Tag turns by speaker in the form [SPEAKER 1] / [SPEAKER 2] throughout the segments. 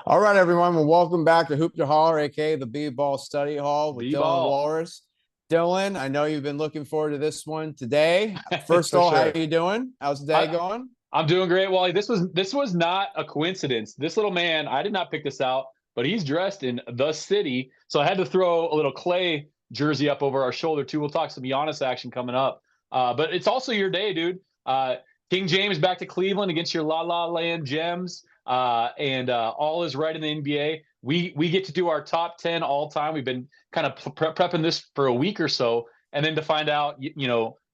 [SPEAKER 1] All right, everyone. Well, welcome back to Hoop to Holler, aka the B-Ball Study Hall with Dylan
[SPEAKER 2] B-ball.
[SPEAKER 1] Walrus. Dylan, I know you've been looking forward to this one today. First of
[SPEAKER 2] For
[SPEAKER 1] all, how
[SPEAKER 2] sure.
[SPEAKER 1] are you doing? How's the day
[SPEAKER 2] I,
[SPEAKER 1] going?
[SPEAKER 2] I'm doing great, Wally. This was not a coincidence. This little man, I did not pick this out, but he's dressed in the city. So I had to throw a little Clay jersey up over our shoulder too. We'll talk some Giannis action coming up. But it's also your day, dude. King James back to Cleveland against your La La Land Gems. And all is right in the NBA. We get to do our top 10 all time. We've been kind of prepping this for a week or so, and then to find out,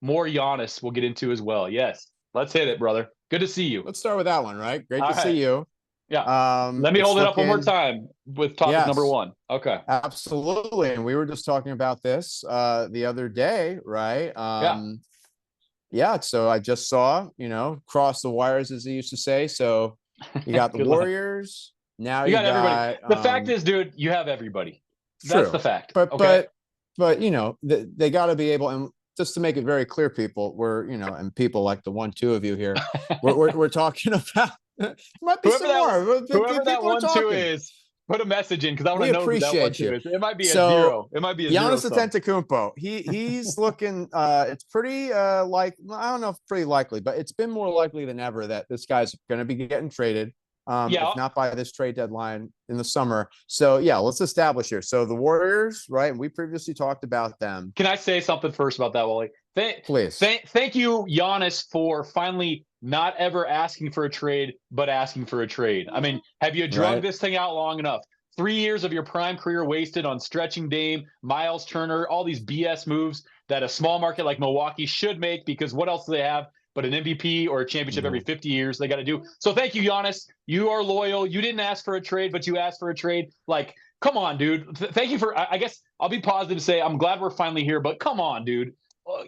[SPEAKER 2] more Giannis we'll get into as well. Yes, let's hit it, brother. Good to see you.
[SPEAKER 1] Let's start with that one, right? Great
[SPEAKER 2] All
[SPEAKER 1] to
[SPEAKER 2] right.
[SPEAKER 1] see you.
[SPEAKER 2] Yeah. Let me
[SPEAKER 1] It's
[SPEAKER 2] hold it up one more
[SPEAKER 1] looking,
[SPEAKER 2] time with topic number
[SPEAKER 1] yes,
[SPEAKER 2] one. Okay.
[SPEAKER 1] absolutely. And we were just talking about this the other day, right?
[SPEAKER 2] Yeah.
[SPEAKER 1] Yeah, so I just saw, cross the wires, as they used to say. So you got the
[SPEAKER 2] Good luck.
[SPEAKER 1] Warriors. Now
[SPEAKER 2] You
[SPEAKER 1] you
[SPEAKER 2] got everybody.
[SPEAKER 1] got
[SPEAKER 2] The fact is, dude, you have everybody. That's the
[SPEAKER 1] true,
[SPEAKER 2] fact.
[SPEAKER 1] but
[SPEAKER 2] Okay.
[SPEAKER 1] but but they got to be able, and just to make it very clear, people, and people like the one, two of you here, we're talking about. Might be
[SPEAKER 2] Whoever
[SPEAKER 1] some
[SPEAKER 2] that
[SPEAKER 1] more,
[SPEAKER 2] whoever
[SPEAKER 1] but
[SPEAKER 2] that
[SPEAKER 1] people are
[SPEAKER 2] 1-2
[SPEAKER 1] talking.
[SPEAKER 2] is, put a message in because I want
[SPEAKER 1] We
[SPEAKER 2] to know who that one
[SPEAKER 1] appreciate
[SPEAKER 2] two
[SPEAKER 1] you.
[SPEAKER 2] is. It might be a
[SPEAKER 1] So
[SPEAKER 2] zero. It might be a zero
[SPEAKER 1] Giannis
[SPEAKER 2] sum.
[SPEAKER 1] Antetokounmpo, he's looking. It's pretty like, I don't know if pretty likely, but it's been more likely than ever that this guy's going to be getting traded.
[SPEAKER 2] Yeah.
[SPEAKER 1] If not by this trade deadline in the summer. So yeah, let's establish here. So the Warriors, right? We previously talked about them.
[SPEAKER 2] Can I say something first about that, Wally?
[SPEAKER 1] Please.
[SPEAKER 2] Thank you, Giannis, for finally not ever asking for a trade, but asking for a trade. I mean, have you drug
[SPEAKER 1] Right.
[SPEAKER 2] this thing out long enough? 3 years of your prime career wasted on stretching Dame, Miles Turner, all these BS moves that a small market like Milwaukee should make because what else do they have but an MVP or a championship every
[SPEAKER 1] No.
[SPEAKER 2] 50 years they got to do? So thank you, Giannis. You are loyal. You didn't ask for a trade, but you asked for a trade. Like, come on, dude. Thank you for, I guess I'll be positive to say I'm glad we're finally here, but come on, dude.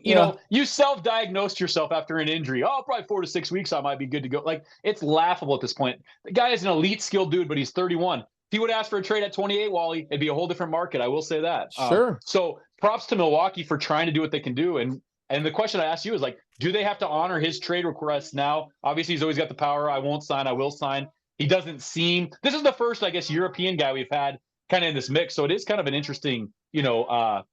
[SPEAKER 1] Yeah.
[SPEAKER 2] You self-diagnosed yourself after an injury. Oh, probably 4 to 6 weeks, I might be good to go. Like, it's laughable at this point. The guy is an elite skilled dude, but he's 31. If he would ask for a trade at 28, Wally, it'd be a whole different market. I will say that.
[SPEAKER 1] Sure.
[SPEAKER 2] So props to Milwaukee for trying to do what they can do. And the question I asked you is like, do they have to honor his trade requests now? Obviously, he's always got the power. I won't sign. I will sign. He doesn't seem. This is the first, I guess, European guy we've had kind of in this mix. So it is kind of an interesting, mental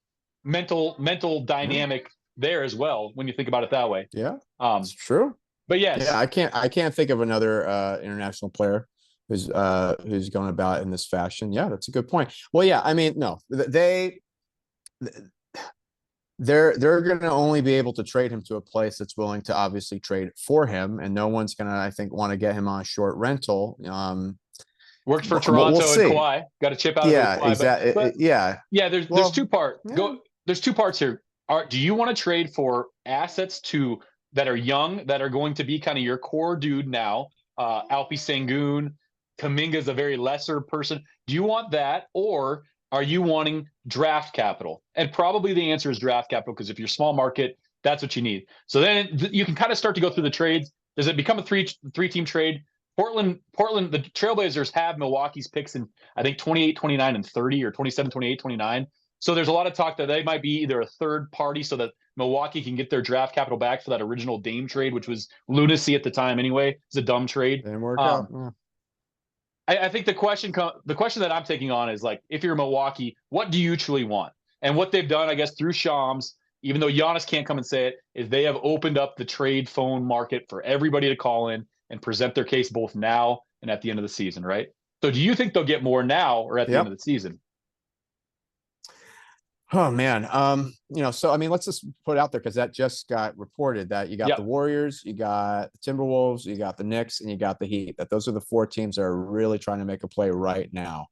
[SPEAKER 1] Yeah.
[SPEAKER 2] dynamic there as well when you think about it that way.
[SPEAKER 1] Yeah. It's
[SPEAKER 2] Um,
[SPEAKER 1] true.
[SPEAKER 2] but
[SPEAKER 1] Yeah,
[SPEAKER 2] yes,
[SPEAKER 1] I can't think of another international player who's going about in this fashion. Yeah, that's a good point. Well, yeah, I mean, no, they're going to only be able to trade him to a place that's willing to obviously trade for him, and no one's going to, I think, want to get him on a short rental.
[SPEAKER 2] worked for
[SPEAKER 1] We'll
[SPEAKER 2] Toronto and
[SPEAKER 1] see.
[SPEAKER 2] Kawhi. Got a chip out of it with
[SPEAKER 1] Yeah,
[SPEAKER 2] Kawhi, but
[SPEAKER 1] exactly. Yeah.
[SPEAKER 2] yeah, there's
[SPEAKER 1] Well,
[SPEAKER 2] two part
[SPEAKER 1] yeah.
[SPEAKER 2] go. There's two parts here. Do you want to trade for assets to that are young that are going to be kind of your core dude now? Alpi Sengun, Kaminga's a very lesser person. Do you want that, or are you wanting draft capital? And probably the answer is draft capital because if you're small market, that's what you need. So then you can kind of start to go through the trades. Does it become a three team trade? Portland, the Trailblazers have Milwaukee's picks in I think 28, 29, and 30, or 27, 28, 29. So there's a lot of talk that they might be either a third party so that Milwaukee can get their draft capital back for that original Dame trade, which was lunacy at the time anyway. It's a dumb trade.
[SPEAKER 1] Didn't work out.
[SPEAKER 2] Um, I think the question that I'm taking on is like, if you're Milwaukee, what do you truly want? And what they've done, I guess, through Shams, even though Giannis can't come and say it, is they have opened up the trade phone market for everybody to call in and present their case both now and at the end of the season, right? So do you think they'll get more now or at the end of
[SPEAKER 1] Yep.
[SPEAKER 2] the season?
[SPEAKER 1] Oh man. So I mean, let's just put it out there because that just got reported that you got the
[SPEAKER 2] Yep.
[SPEAKER 1] Warriors, you got the Timberwolves, you got the Knicks, and you got the Heat. That those are the four teams that are really trying to make a play right now.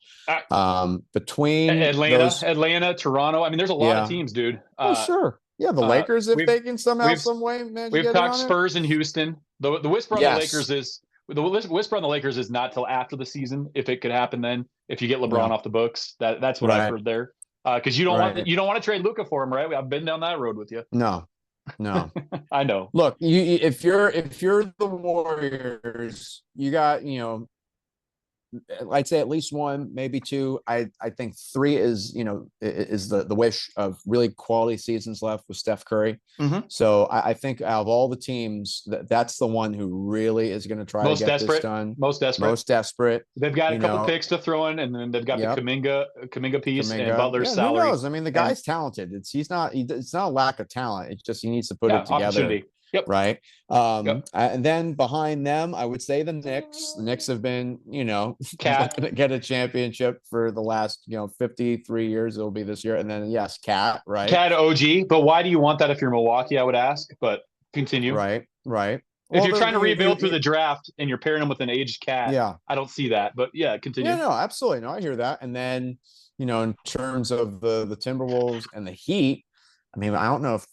[SPEAKER 2] Uh,
[SPEAKER 1] Between
[SPEAKER 2] Atlanta,
[SPEAKER 1] those,
[SPEAKER 2] Atlanta, Toronto. I mean, there's a lot of
[SPEAKER 1] yeah.
[SPEAKER 2] teams, dude.
[SPEAKER 1] Well, sure. Yeah, the Lakers, if
[SPEAKER 2] We've
[SPEAKER 1] they can somehow,
[SPEAKER 2] we've
[SPEAKER 1] some way manage to
[SPEAKER 2] we've
[SPEAKER 1] get in
[SPEAKER 2] talked
[SPEAKER 1] on it.
[SPEAKER 2] Spurs in Houston. The whisper on the
[SPEAKER 1] Yes.
[SPEAKER 2] Lakers is the whisper on the Lakers is not till after the season. If it could happen, then if you get LeBron
[SPEAKER 1] Yeah.
[SPEAKER 2] off the books, that's what I've
[SPEAKER 1] Right.
[SPEAKER 2] heard there. Because
[SPEAKER 1] Right.
[SPEAKER 2] you don't want to trade Luca for him, right? I've been down that road with you.
[SPEAKER 1] No. No.
[SPEAKER 2] I know.
[SPEAKER 1] Look, if you're the Warriors, you got I'd say at least one, maybe two. I think three is, is the wish of really quality seasons left with Steph Curry.
[SPEAKER 2] Mm-hmm.
[SPEAKER 1] So I think out of all the teams, that's the one who really is going to try to
[SPEAKER 2] Most
[SPEAKER 1] get this
[SPEAKER 2] desperate.
[SPEAKER 1] done.
[SPEAKER 2] Most desperate.
[SPEAKER 1] Most desperate.
[SPEAKER 2] They've got a
[SPEAKER 1] You
[SPEAKER 2] couple
[SPEAKER 1] know,
[SPEAKER 2] picks to throw in, and then they've got the
[SPEAKER 1] yep.
[SPEAKER 2] Kaminga piece and
[SPEAKER 1] Kaminga.
[SPEAKER 2] Butler's
[SPEAKER 1] Yeah, who
[SPEAKER 2] salary.
[SPEAKER 1] knows? I mean, the guy's talented. It's not a lack of talent. It's just he needs to put it together.
[SPEAKER 2] Opportunity. Yep.
[SPEAKER 1] Right.
[SPEAKER 2] Yep.
[SPEAKER 1] And then behind them, I would say the Knicks. The Knicks have been,
[SPEAKER 2] Cat.
[SPEAKER 1] looking to get a championship for the last, 53 years. It'll be this year. And then yes, Cat, right?
[SPEAKER 2] Cat OG. But why do you want that if you're Milwaukee? I would ask. But continue.
[SPEAKER 1] Right.
[SPEAKER 2] If you're trying to rebuild through the draft and you're pairing them with an aged Cat,
[SPEAKER 1] yeah,
[SPEAKER 2] I don't see that. But yeah, continue.
[SPEAKER 1] Yeah, no, absolutely. No, I hear that. And then, in terms of the Timberwolves and the Heat, I mean, I don't know if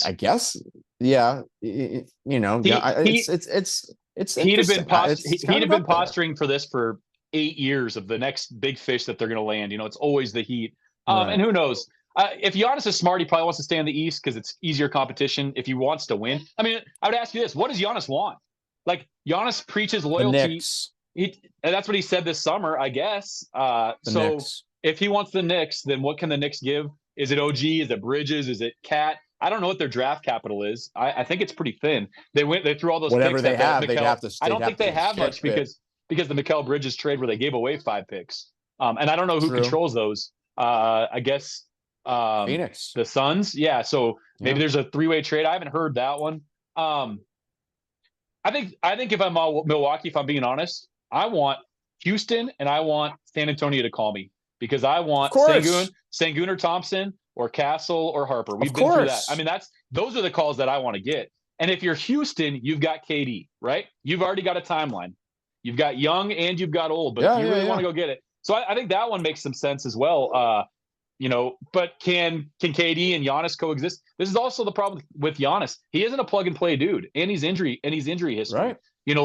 [SPEAKER 1] I guess, yeah, it's
[SPEAKER 2] he'd have been posturing for this for 8 years of the next big fish that they're going to land. It's always the Heat.
[SPEAKER 1] Right.
[SPEAKER 2] And who knows? If Giannis is smart, he probably wants to stay in the East because it's easier competition. If he wants to win, I mean, I would ask you this: what does Giannis want? Like Giannis preaches loyalty.
[SPEAKER 1] The Knicks.
[SPEAKER 2] And that's what he said this summer, I guess. Knicks. If he wants the Knicks, then what can the Knicks give? Is it OG? Is it Bridges? Is it Cat? I don't know what their draft capital is. I think it's pretty thin. They threw all those
[SPEAKER 1] whatever
[SPEAKER 2] picks
[SPEAKER 1] they have. They'd have to.
[SPEAKER 2] I don't think they have much because the Mikal Bridges trade where they gave away 5 picks. And I don't know who controls those. I guess
[SPEAKER 1] Phoenix,
[SPEAKER 2] the Suns. Yeah. So maybe there's a 3-way trade. I haven't heard that one. I think if I'm Milwaukee, if I'm being honest, I want Houston and I want San Antonio to call me because I want Sengun or Thompson or Castle or Harper. We've been through that. I mean, those are the calls that I want to get. And if you're Houston, you've got KD, right? You've already got a timeline. You've got young and you've got old, but you really want to go get it. So I think that one makes some sense as well. But can KD and Giannis coexist? This is also the problem with Giannis. He isn't a plug and play dude, and he's injury history.
[SPEAKER 1] Right.
[SPEAKER 2] He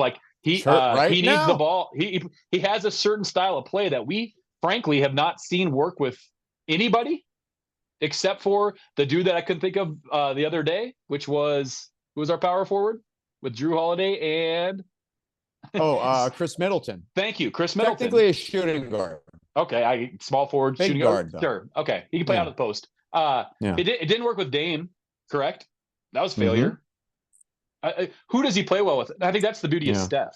[SPEAKER 2] needs the ball. He has a certain style of play that we frankly have not seen work with anybody except for the dude that I couldn't think of the other day, which was who was our power forward with Drew Holiday and
[SPEAKER 1] Chris Middleton.
[SPEAKER 2] Thank you, Chris Middleton.
[SPEAKER 1] Technically a shooting guard.
[SPEAKER 2] Okay, small forward,
[SPEAKER 1] big
[SPEAKER 2] shooting
[SPEAKER 1] guard.
[SPEAKER 2] Sure. Okay, he can play out of the post. It didn't work with Dame, correct? That was failure. Who does he play well with? I think that's the beauty of Steph.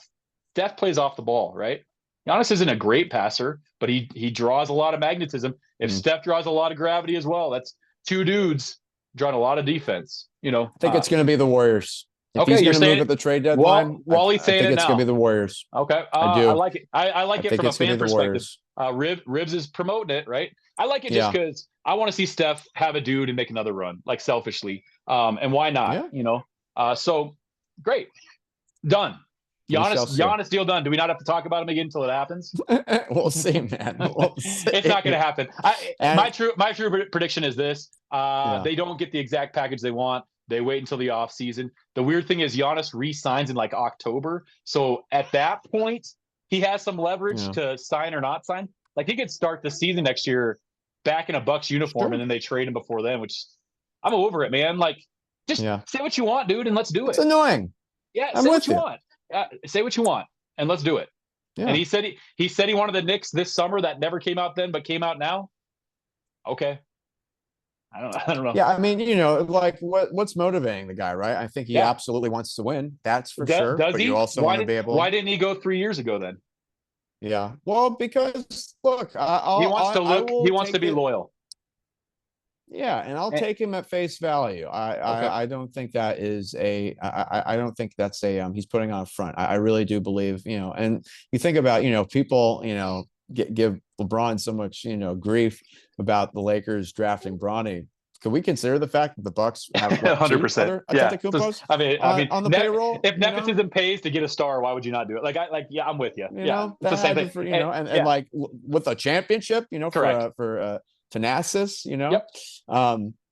[SPEAKER 2] Steph plays off the ball, right? Giannis isn't a great passer, but he draws a lot of magnetism. If Steph draws a lot of gravity as well, that's 2 dudes drawing a like defense.
[SPEAKER 1] I think it's going to be the Warriors. If he's going to move at the trade deadline,
[SPEAKER 2] Wally's saying
[SPEAKER 1] I think it's going to be the Warriors.
[SPEAKER 2] Okay,
[SPEAKER 1] I do.
[SPEAKER 2] I like it. I like it from a fan perspective. Ribs is promoting it, right? I like it just because I want to see Steph have a dude and make another run, like selfishly. And why not? So great, done. Giannis deal done. Do we not have to talk about him again until it happens?
[SPEAKER 1] We'll see, man.
[SPEAKER 2] It's not going to happen. My true prediction is this: they don't get the exact package they want. They wait until the off season. The weird thing is Giannis re-signs in like October. So at that point, he has some leverage to sign or not sign. Like he could start the season next year back in a Bucks uniform and then they trade him before then, which I'm over it, man. Like just say what you want, dude, and let's do it.
[SPEAKER 1] It's annoying.
[SPEAKER 2] Yeah, say what you want. Say what you want and let's do it. Yeah. And he said he wanted the Knicks this summer. That never came out then, but came out now. Okay. I don't know.
[SPEAKER 1] Yeah, I mean, what's motivating the guy, right? I think he absolutely wants to win. That's for sure.
[SPEAKER 2] Does
[SPEAKER 1] but
[SPEAKER 2] he?
[SPEAKER 1] You also want to be able.
[SPEAKER 2] Why didn't he go 3 years ago then?
[SPEAKER 1] Yeah. Well, because look,
[SPEAKER 2] he wants to be loyal.
[SPEAKER 1] Yeah, and I'll take him at face value. I don't think that is I don't think that's he's putting on a front. I really do believe, and you think about, people, give LeBron so much, grief about the Lakers drafting Bronny. Could we consider the fact that the Bucks have
[SPEAKER 2] 100%?
[SPEAKER 1] On the payroll?
[SPEAKER 2] If nepotism pays to get a star, why would you not do it? I'm with you. It's the same thing.
[SPEAKER 1] And like with a championship, for Thanasis,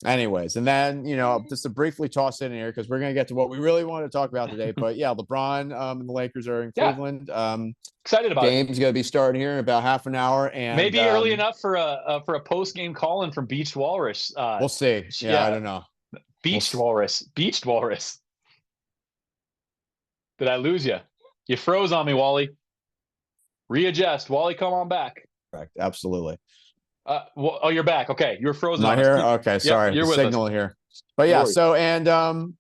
[SPEAKER 1] anyways, and then just to briefly toss in here because we're going to get to what we really want to talk about today, but LeBron and the Lakers are in Cleveland.
[SPEAKER 2] Excited about
[SPEAKER 1] game's going to be starting here in about half an hour, and
[SPEAKER 2] maybe early enough for a post-game call-in from Beached Walrus.
[SPEAKER 1] We'll see. I don't know.
[SPEAKER 2] Beached Walrus. Did I lose you? You froze on me, Wally. Readjust. Wally, come on back.
[SPEAKER 1] Correct. Absolutely.
[SPEAKER 2] Oh, you're back. Okay, you were frozen
[SPEAKER 1] Am I
[SPEAKER 2] on us.
[SPEAKER 1] here? Okay,
[SPEAKER 2] Yep,
[SPEAKER 1] sorry.
[SPEAKER 2] you're
[SPEAKER 1] The
[SPEAKER 2] with us.
[SPEAKER 1] signal here. But
[SPEAKER 2] No
[SPEAKER 1] yeah,
[SPEAKER 2] worries.
[SPEAKER 1] so and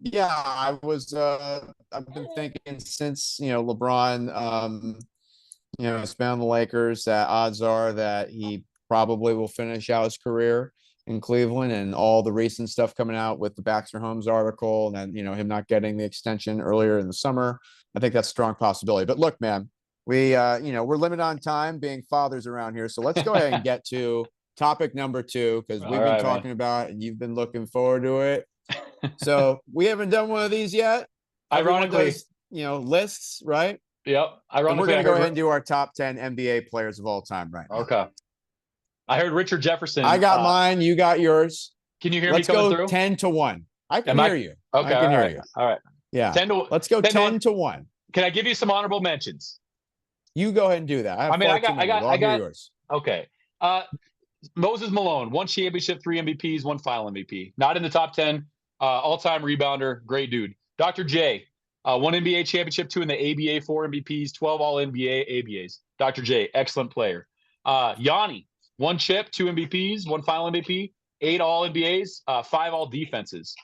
[SPEAKER 1] yeah, I've been thinking since, LeBron it's been on the Lakers, that odds are that he probably will finish out his career in Cleveland, and all the recent stuff coming out with the Baxter Holmes article, and then, him not getting the extension earlier in the summer. I think that's a strong possibility. But look, man, we're limited on time being fathers around here. So let's go ahead and get to topic number 2, because we've been talking about it and you've been looking forward to it. So we haven't done one of these yet.
[SPEAKER 2] Ironically,
[SPEAKER 1] does, lists, right?
[SPEAKER 2] Yep.
[SPEAKER 1] And we're
[SPEAKER 2] Ironically,
[SPEAKER 1] going to go ahead and do our top 10 NBA players of all time right now.
[SPEAKER 2] Okay. I heard Richard Jefferson.
[SPEAKER 1] I got mine. You got yours.
[SPEAKER 2] Can you hear
[SPEAKER 1] Let's
[SPEAKER 2] me coming
[SPEAKER 1] go
[SPEAKER 2] through?
[SPEAKER 1] 10-1. I can hear you.
[SPEAKER 2] Okay.
[SPEAKER 1] I can hear you.
[SPEAKER 2] All right.
[SPEAKER 1] Yeah.
[SPEAKER 2] 10 to,
[SPEAKER 1] Let's go 10-1.
[SPEAKER 2] Can I give you some honorable mentions?
[SPEAKER 1] You go ahead and do that.
[SPEAKER 2] I got
[SPEAKER 1] yours.
[SPEAKER 2] Okay. Moses Malone, 1 championship, 3 MVPs, 1 final MVP. Not in the top 10. All-time rebounder, great dude. Dr. J, 1 NBA championship, 2 in the ABA, 4 MVPs, 12 All-NBA, ABAs. Dr. J, excellent player. Yanni, 1 chip, 2 MVPs, 1 final MVP, 8 All-NBAs, 5 All-Defenses.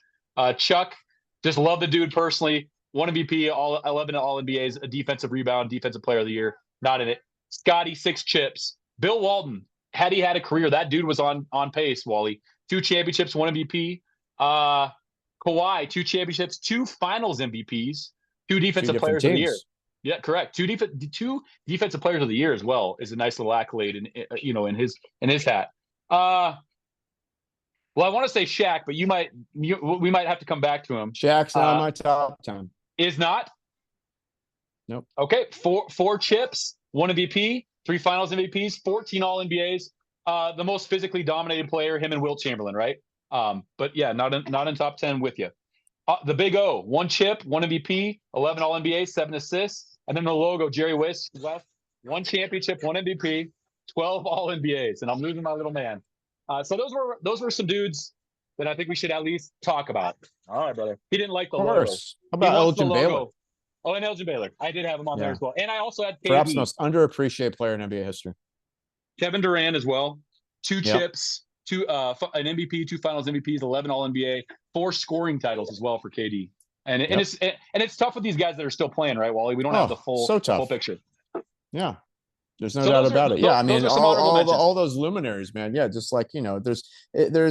[SPEAKER 2] Chuck, just love the dude personally. 1 MVP, 11 All-NBAs, a defensive rebound, defensive player of the year. Not in it. Scotty, 6 chips. Bill Walton, had he had a career, that dude was on pace, Wally. 2 championships, 1 MVP. Kawhi, 2 championships, 2 finals MVPs, 2 defensive players of the year. Yeah, correct. 2 defensive players of the year as well is a nice little accolade in his hat. Well, I want to say Shaq, but we might have to come back to him.
[SPEAKER 1] Shaq's not my top 10.
[SPEAKER 2] Is not?
[SPEAKER 1] Nope.
[SPEAKER 2] Okay, 4 chips, 1 MVP, 3 finals MVPs, 14 All-NBAs. The most physically dominated player, him and Wilt Chamberlain, right? But yeah, not in top 10 with you. The Big O, 1 chip, 1 MVP, 11 All-NBA, 7 assists. And then the logo, Jerry West, 1 championship, 1 MVP, 12 All-NBAs. And I'm losing my little man. So those were some dudes that I think we should at least talk about. All right, brother. He didn't like the logo.
[SPEAKER 1] How about Elgin Baylor?
[SPEAKER 2] Oh, and Elgin Baylor. I did have him on there as well. And I also had KD.
[SPEAKER 1] Perhaps most underappreciated player in NBA history.
[SPEAKER 2] Kevin Durant as well. 2 chips, 2 an MVP, 2 finals MVPs, 11 All-NBA, 4 scoring titles as well for KD. And it's tough with these guys that are still playing, right, Wally? We don't have the full picture.
[SPEAKER 1] Yeah. There's no doubt about it. Yeah, I mean, all those luminaries, man. Yeah, just like, there's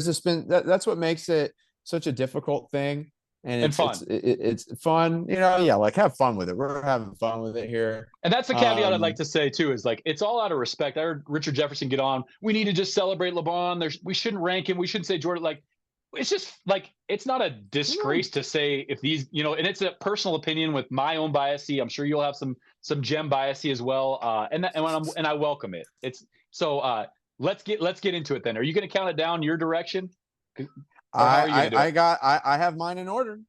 [SPEAKER 1] just been that's what makes it such a difficult thing. And
[SPEAKER 2] fun.
[SPEAKER 1] It's fun, like have fun with it. We're having fun with it here.
[SPEAKER 2] And that's the caveat I'd like to say too, is like, it's all out of respect. I heard Richard Jefferson get on. We need to just celebrate LeBron. We shouldn't rank him. We shouldn't say Jordan. Like, it's just like, it's not a disgrace to say if these, and it's a personal opinion with my own biasy. I'm sure you'll have some gem biasy as well. And I welcome it. It's so let's get into it then. Are you going to count it down your direction?
[SPEAKER 1] I have mine in order.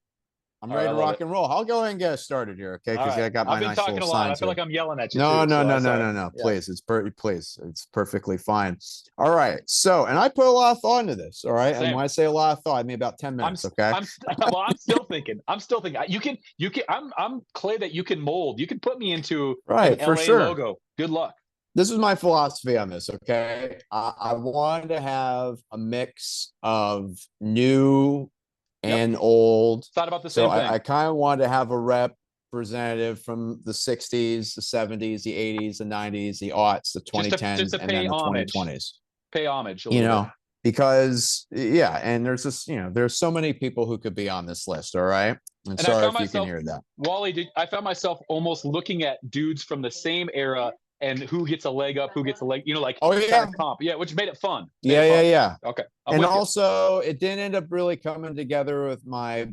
[SPEAKER 1] I'm ready to rock and roll. I'll go ahead and get us started here, okay? Because I got my nice little signs. I've been talking a lot.
[SPEAKER 2] I feel like I'm yelling at you.
[SPEAKER 1] No. Yeah. Please, it's perfectly fine. All right. So, and I put a lot of thought into this. All right. Same. And when I say a lot of thought, I mean about 10 minutes. Okay.
[SPEAKER 2] I'm still thinking. You can. I'm clay that you can mold. You can put me into
[SPEAKER 1] an for
[SPEAKER 2] LA
[SPEAKER 1] sure
[SPEAKER 2] logo. Good luck.
[SPEAKER 1] This is my philosophy on this. Okay. I wanted to have a mix of new and old.
[SPEAKER 2] Thought about the same thing.
[SPEAKER 1] I kind of wanted to have a representative from the 60s, the 70s, the 80s, the 90s, the aughts, the 2010s, and then the 2020s.
[SPEAKER 2] Pay homage, a little bit.
[SPEAKER 1] Because and there's this, there's so many people who could be on this list. All right. And sorry if you can hear that.
[SPEAKER 2] Wally, I found myself almost looking at dudes from the same era and who gets a leg up, who gets a leg, like comp. Yeah, which made it fun.
[SPEAKER 1] Yeah.
[SPEAKER 2] Okay.
[SPEAKER 1] And also it didn't end up really coming together with my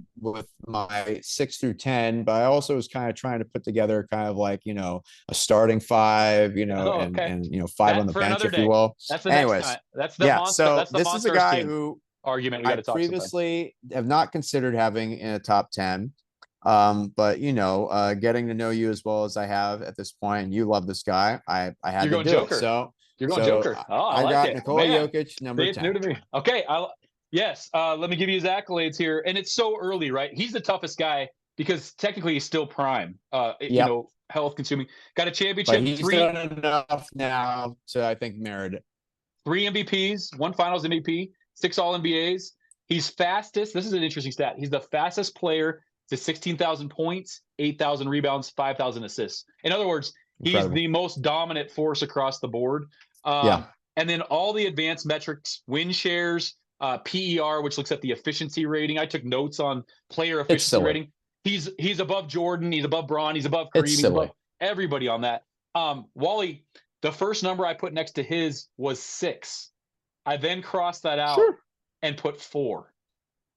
[SPEAKER 1] 6 through 10, but I also was kind of trying to put together kind of like, a starting 5, and 5 on the bench, if you will.
[SPEAKER 2] That's the Anyways, next time. That's the monster.
[SPEAKER 1] So
[SPEAKER 2] that's the
[SPEAKER 1] this is a guy who
[SPEAKER 2] argument we got to talk
[SPEAKER 1] previously have not considered having in a top 10. But getting to know you as well as I have at this point, and you love this guy. I had to do Joker. It. So
[SPEAKER 2] you're going Joker. Oh, I like
[SPEAKER 1] got
[SPEAKER 2] it.
[SPEAKER 1] Nikola Jokic, number 10. It's new to me.
[SPEAKER 2] Okay. Yes. Let me give you his accolades here. And it's so early, right? He's the toughest guy because technically he's still prime.
[SPEAKER 1] Yep.
[SPEAKER 2] Health consuming. Got a
[SPEAKER 1] But
[SPEAKER 2] championship,
[SPEAKER 1] he's done enough now to, I think, merit it.
[SPEAKER 2] 3 MVPs, 1 Finals MVP, 6 All NBAs. He's fastest. This is an interesting stat. He's the fastest player to 16,000 points, 8,000 rebounds, 5,000 assists. In other words, he's the most dominant force across the board.
[SPEAKER 1] Yeah.
[SPEAKER 2] And then all the advanced metrics, win shares, PER, which looks at the efficiency rating. I took notes on player efficiency rating. He's above Jordan. He's above Braun. He's above Kareem. He's above everybody on that. Wally, the first number I put next to his was 6. I then crossed that out and put 4.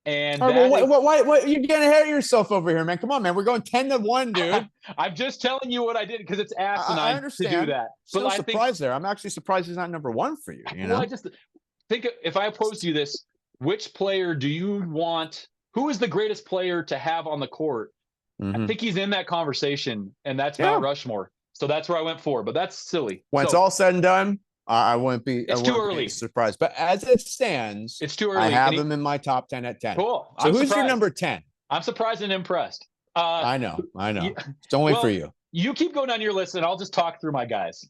[SPEAKER 2] And
[SPEAKER 1] what you're getting ahead of yourself over here, man. Come on, man. We're going 10-1, dude.
[SPEAKER 2] I'm just telling you what I did because it's asinine to do that.
[SPEAKER 1] But I surprised there. I'm actually surprised he's not number 1 for you. You know?
[SPEAKER 2] Well, I just think if I posed you this, which player do you want? Who is the greatest player to have on the court? I think he's in that conversation, and that's Mount Rushmore. So that's where I went for, but that's silly.
[SPEAKER 1] When it's all said and done, I wouldn't be.
[SPEAKER 2] It's too early.
[SPEAKER 1] Surprised, but as it stands,
[SPEAKER 2] it's too early.
[SPEAKER 1] I have him in my top 10 at 10.
[SPEAKER 2] Cool.
[SPEAKER 1] So who's your number 10?
[SPEAKER 2] I'm surprised and impressed.
[SPEAKER 1] I know. It's only for you.
[SPEAKER 2] You keep going down your list, and I'll just talk through my guys.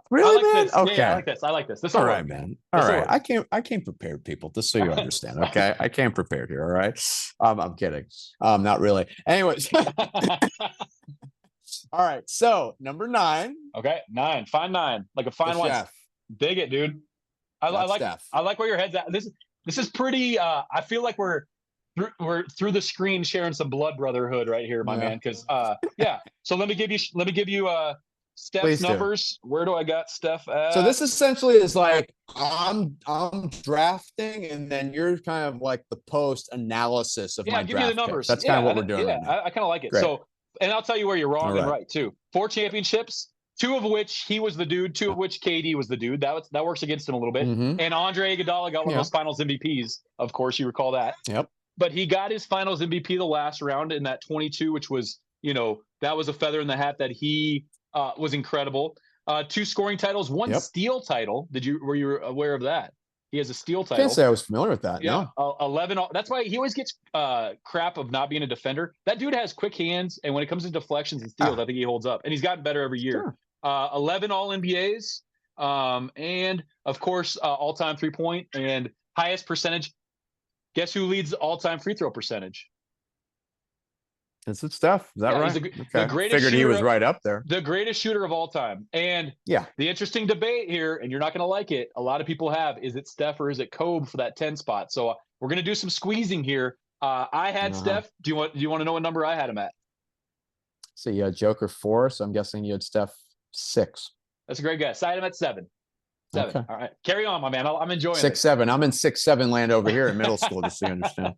[SPEAKER 1] Really, man?
[SPEAKER 2] This.
[SPEAKER 1] Okay.
[SPEAKER 2] Yeah, I like this.
[SPEAKER 1] All right, man. All right. I came prepared, people, just so you understand. Okay. I came prepared here. All right. I'm kidding. Not really. Anyways. All right. So number 9.
[SPEAKER 2] Okay. 9. Fine 9. Like a fine one. Dig it, dude. I like where your head's at. This is pretty I feel like we're through the screen sharing some blood brotherhood right here, my man. Because So let me give you Steph's numbers. Where do I got Steph at?
[SPEAKER 1] So this essentially is like I'm drafting, and then you're kind of like the post analysis of my draft. Yeah, give me the numbers. That's kind of what we're doing.
[SPEAKER 2] Yeah, I kind of like it. Great. So, and I'll tell you where you're wrong and right too. 4 championships, 2 of which he was the dude, 2 of which KD was the dude. That works against him a little bit. And Andre Iguodala got one of those Finals MVPs. Of course, you recall that.
[SPEAKER 1] Yep.
[SPEAKER 2] But he got his Finals MVP the last round in that 22, which was that was a feather in the hat that he was incredible. 2 scoring titles, 1 steal title. Were you aware of that? He has a steal title.
[SPEAKER 1] Can't say I was familiar with that.
[SPEAKER 2] Yeah, no. 11. That's why he always gets crap of not being a defender. That dude has quick hands, and when it comes to deflections and steals, I think he holds up, and he's gotten better every year. 11 All NBAs, and of course, all-time 3-point and highest percentage. Guess who leads all-time free throw percentage?
[SPEAKER 1] Is it Steph? Is that right?
[SPEAKER 2] The greatest
[SPEAKER 1] Figured he was right up there.
[SPEAKER 2] The greatest shooter of all time. And the interesting debate here, and you're not going to like it, a lot of people have, is it Steph or is it Kobe for that 10 spot? So we're going to do some squeezing here. I had Steph. Do you want to know what number I had him at?
[SPEAKER 1] So you had Joker 4, so I'm guessing you had Steph 6.
[SPEAKER 2] That's a great guess. I had him at 7. 7. Okay. All right. Carry on, my man. I'm enjoying
[SPEAKER 1] 6-7. I'm in 6-7 land over here in middle school, just so you understand.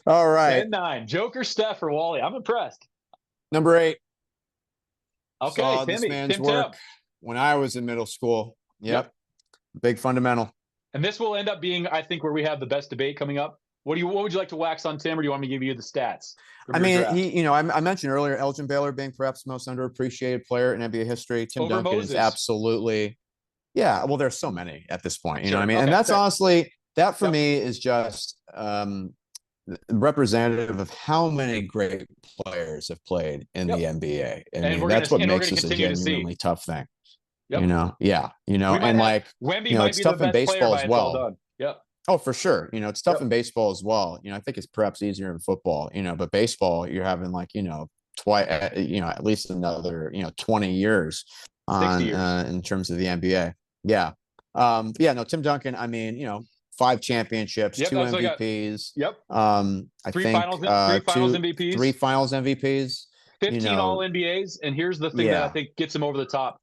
[SPEAKER 1] All right.
[SPEAKER 2] 10-9. Joker, Steph, or Wally. I'm impressed.
[SPEAKER 1] Number 8.
[SPEAKER 2] Okay,
[SPEAKER 1] saw this man's work when I was in middle school. Yep. Big fundamental.
[SPEAKER 2] And this will end up being, I think, where we have the best debate coming up. What would you like to wax on, Tim, or do you want me to give you the stats?
[SPEAKER 1] I mean, I mentioned earlier Elgin Baylor being perhaps the most underappreciated player in NBA history. Tim Duncan is absolutely, well, there's so many at this point. You know what I mean? And that's honestly, that for me is just representative of how many great players have played in the NBA. I mean, that's what makes this a genuinely tough thing. You know, and like, it's tough in baseball as well. Oh, for sure. It's tough in baseball as well. I think it's perhaps easier in football, but baseball, you're having like, twice, at least another, 20 years on, in terms of the NBA. Yeah. No, Tim Duncan, I mean, 5 championships, 2 MVPs. I think 3 finals MVPs,
[SPEAKER 2] 15 all NBAs. And here's the thing that I think gets him over the top.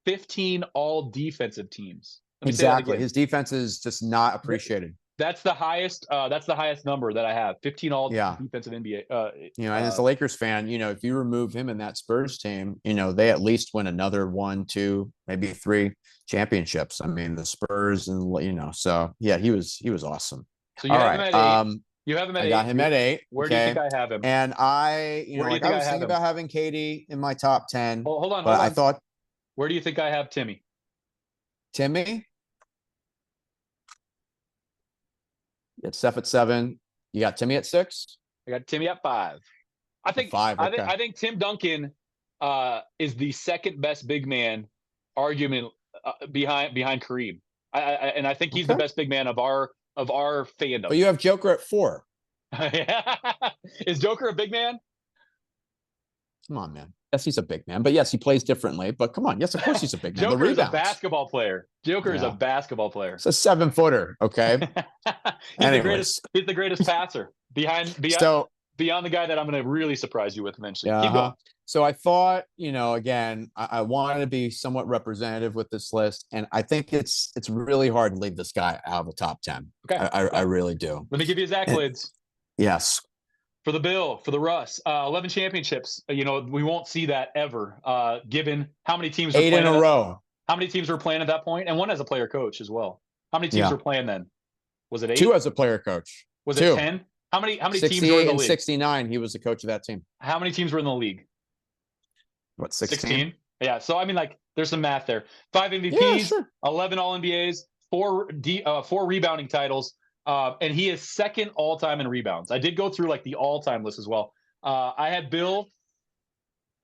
[SPEAKER 2] 15 all defensive teams.
[SPEAKER 1] Exactly. His defense is just not appreciated.
[SPEAKER 2] That's the highest. That's the highest number that I have. 15 all defensive NBA.
[SPEAKER 1] And as a Lakers fan, if you remove him in that Spurs team, they at least win another 1, 2, maybe 3 championships. I mean, the Spurs and so he was awesome.
[SPEAKER 2] So you have him at 8. You have him at 8.
[SPEAKER 1] I got him at 8.
[SPEAKER 2] Where do you think I have him?
[SPEAKER 1] And I was thinking about having KD in my top 10.
[SPEAKER 2] Well, hold on.
[SPEAKER 1] I thought,
[SPEAKER 2] where do you think I have Timmy?
[SPEAKER 1] You got Steph at 7. You got Timmy at 6.
[SPEAKER 2] I got Timmy at 5. I think
[SPEAKER 1] 5. Okay.
[SPEAKER 2] I think Tim Duncan is the second best big man argument behind Kareem. And I think he's the
[SPEAKER 1] Okay.
[SPEAKER 2] best big man of our fandom.
[SPEAKER 1] But you have Joker at 4.
[SPEAKER 2] Is Joker a big man?
[SPEAKER 1] Come on, man. Yes, he's a big man, but yes, he plays differently. But come on, yes, of course he's a big man.
[SPEAKER 2] Joker
[SPEAKER 1] The
[SPEAKER 2] is a
[SPEAKER 1] rebounds.
[SPEAKER 2] basketball player. Joker is a
[SPEAKER 1] Yeah.
[SPEAKER 2] basketball player.
[SPEAKER 1] It's a 7-footer. Okay.
[SPEAKER 2] He's the greatest. He's the greatest passer beyond the guy that I'm going to really surprise you with eventually. Keep going.
[SPEAKER 1] So I thought, again, I wanted to be somewhat representative with this list, and I think it's really hard to leave this guy out of the top 10.
[SPEAKER 2] Okay.
[SPEAKER 1] I really do.
[SPEAKER 2] Let me give you his accolades.
[SPEAKER 1] Yes.
[SPEAKER 2] For the Bill, for the Russ, 11 championships. We won't see that ever, given how many teams were
[SPEAKER 1] 8 in a row.
[SPEAKER 2] How many teams were playing at that point? And one as a player coach as well. How many teams were playing then? Was it 8?
[SPEAKER 1] 2 as a player coach.
[SPEAKER 2] Was
[SPEAKER 1] 2.
[SPEAKER 2] it 10? How many teams were in the league?
[SPEAKER 1] 69, he was the coach of that team.
[SPEAKER 2] How many teams were in the league?
[SPEAKER 1] What, 16?
[SPEAKER 2] Yeah. So I mean, there's some math there. 5 MVPs,
[SPEAKER 1] Yeah, sure.
[SPEAKER 2] 11 All NBAs, 4 rebounding titles, and he is second all time in rebounds. I did go through the all time list as well. I had Bill.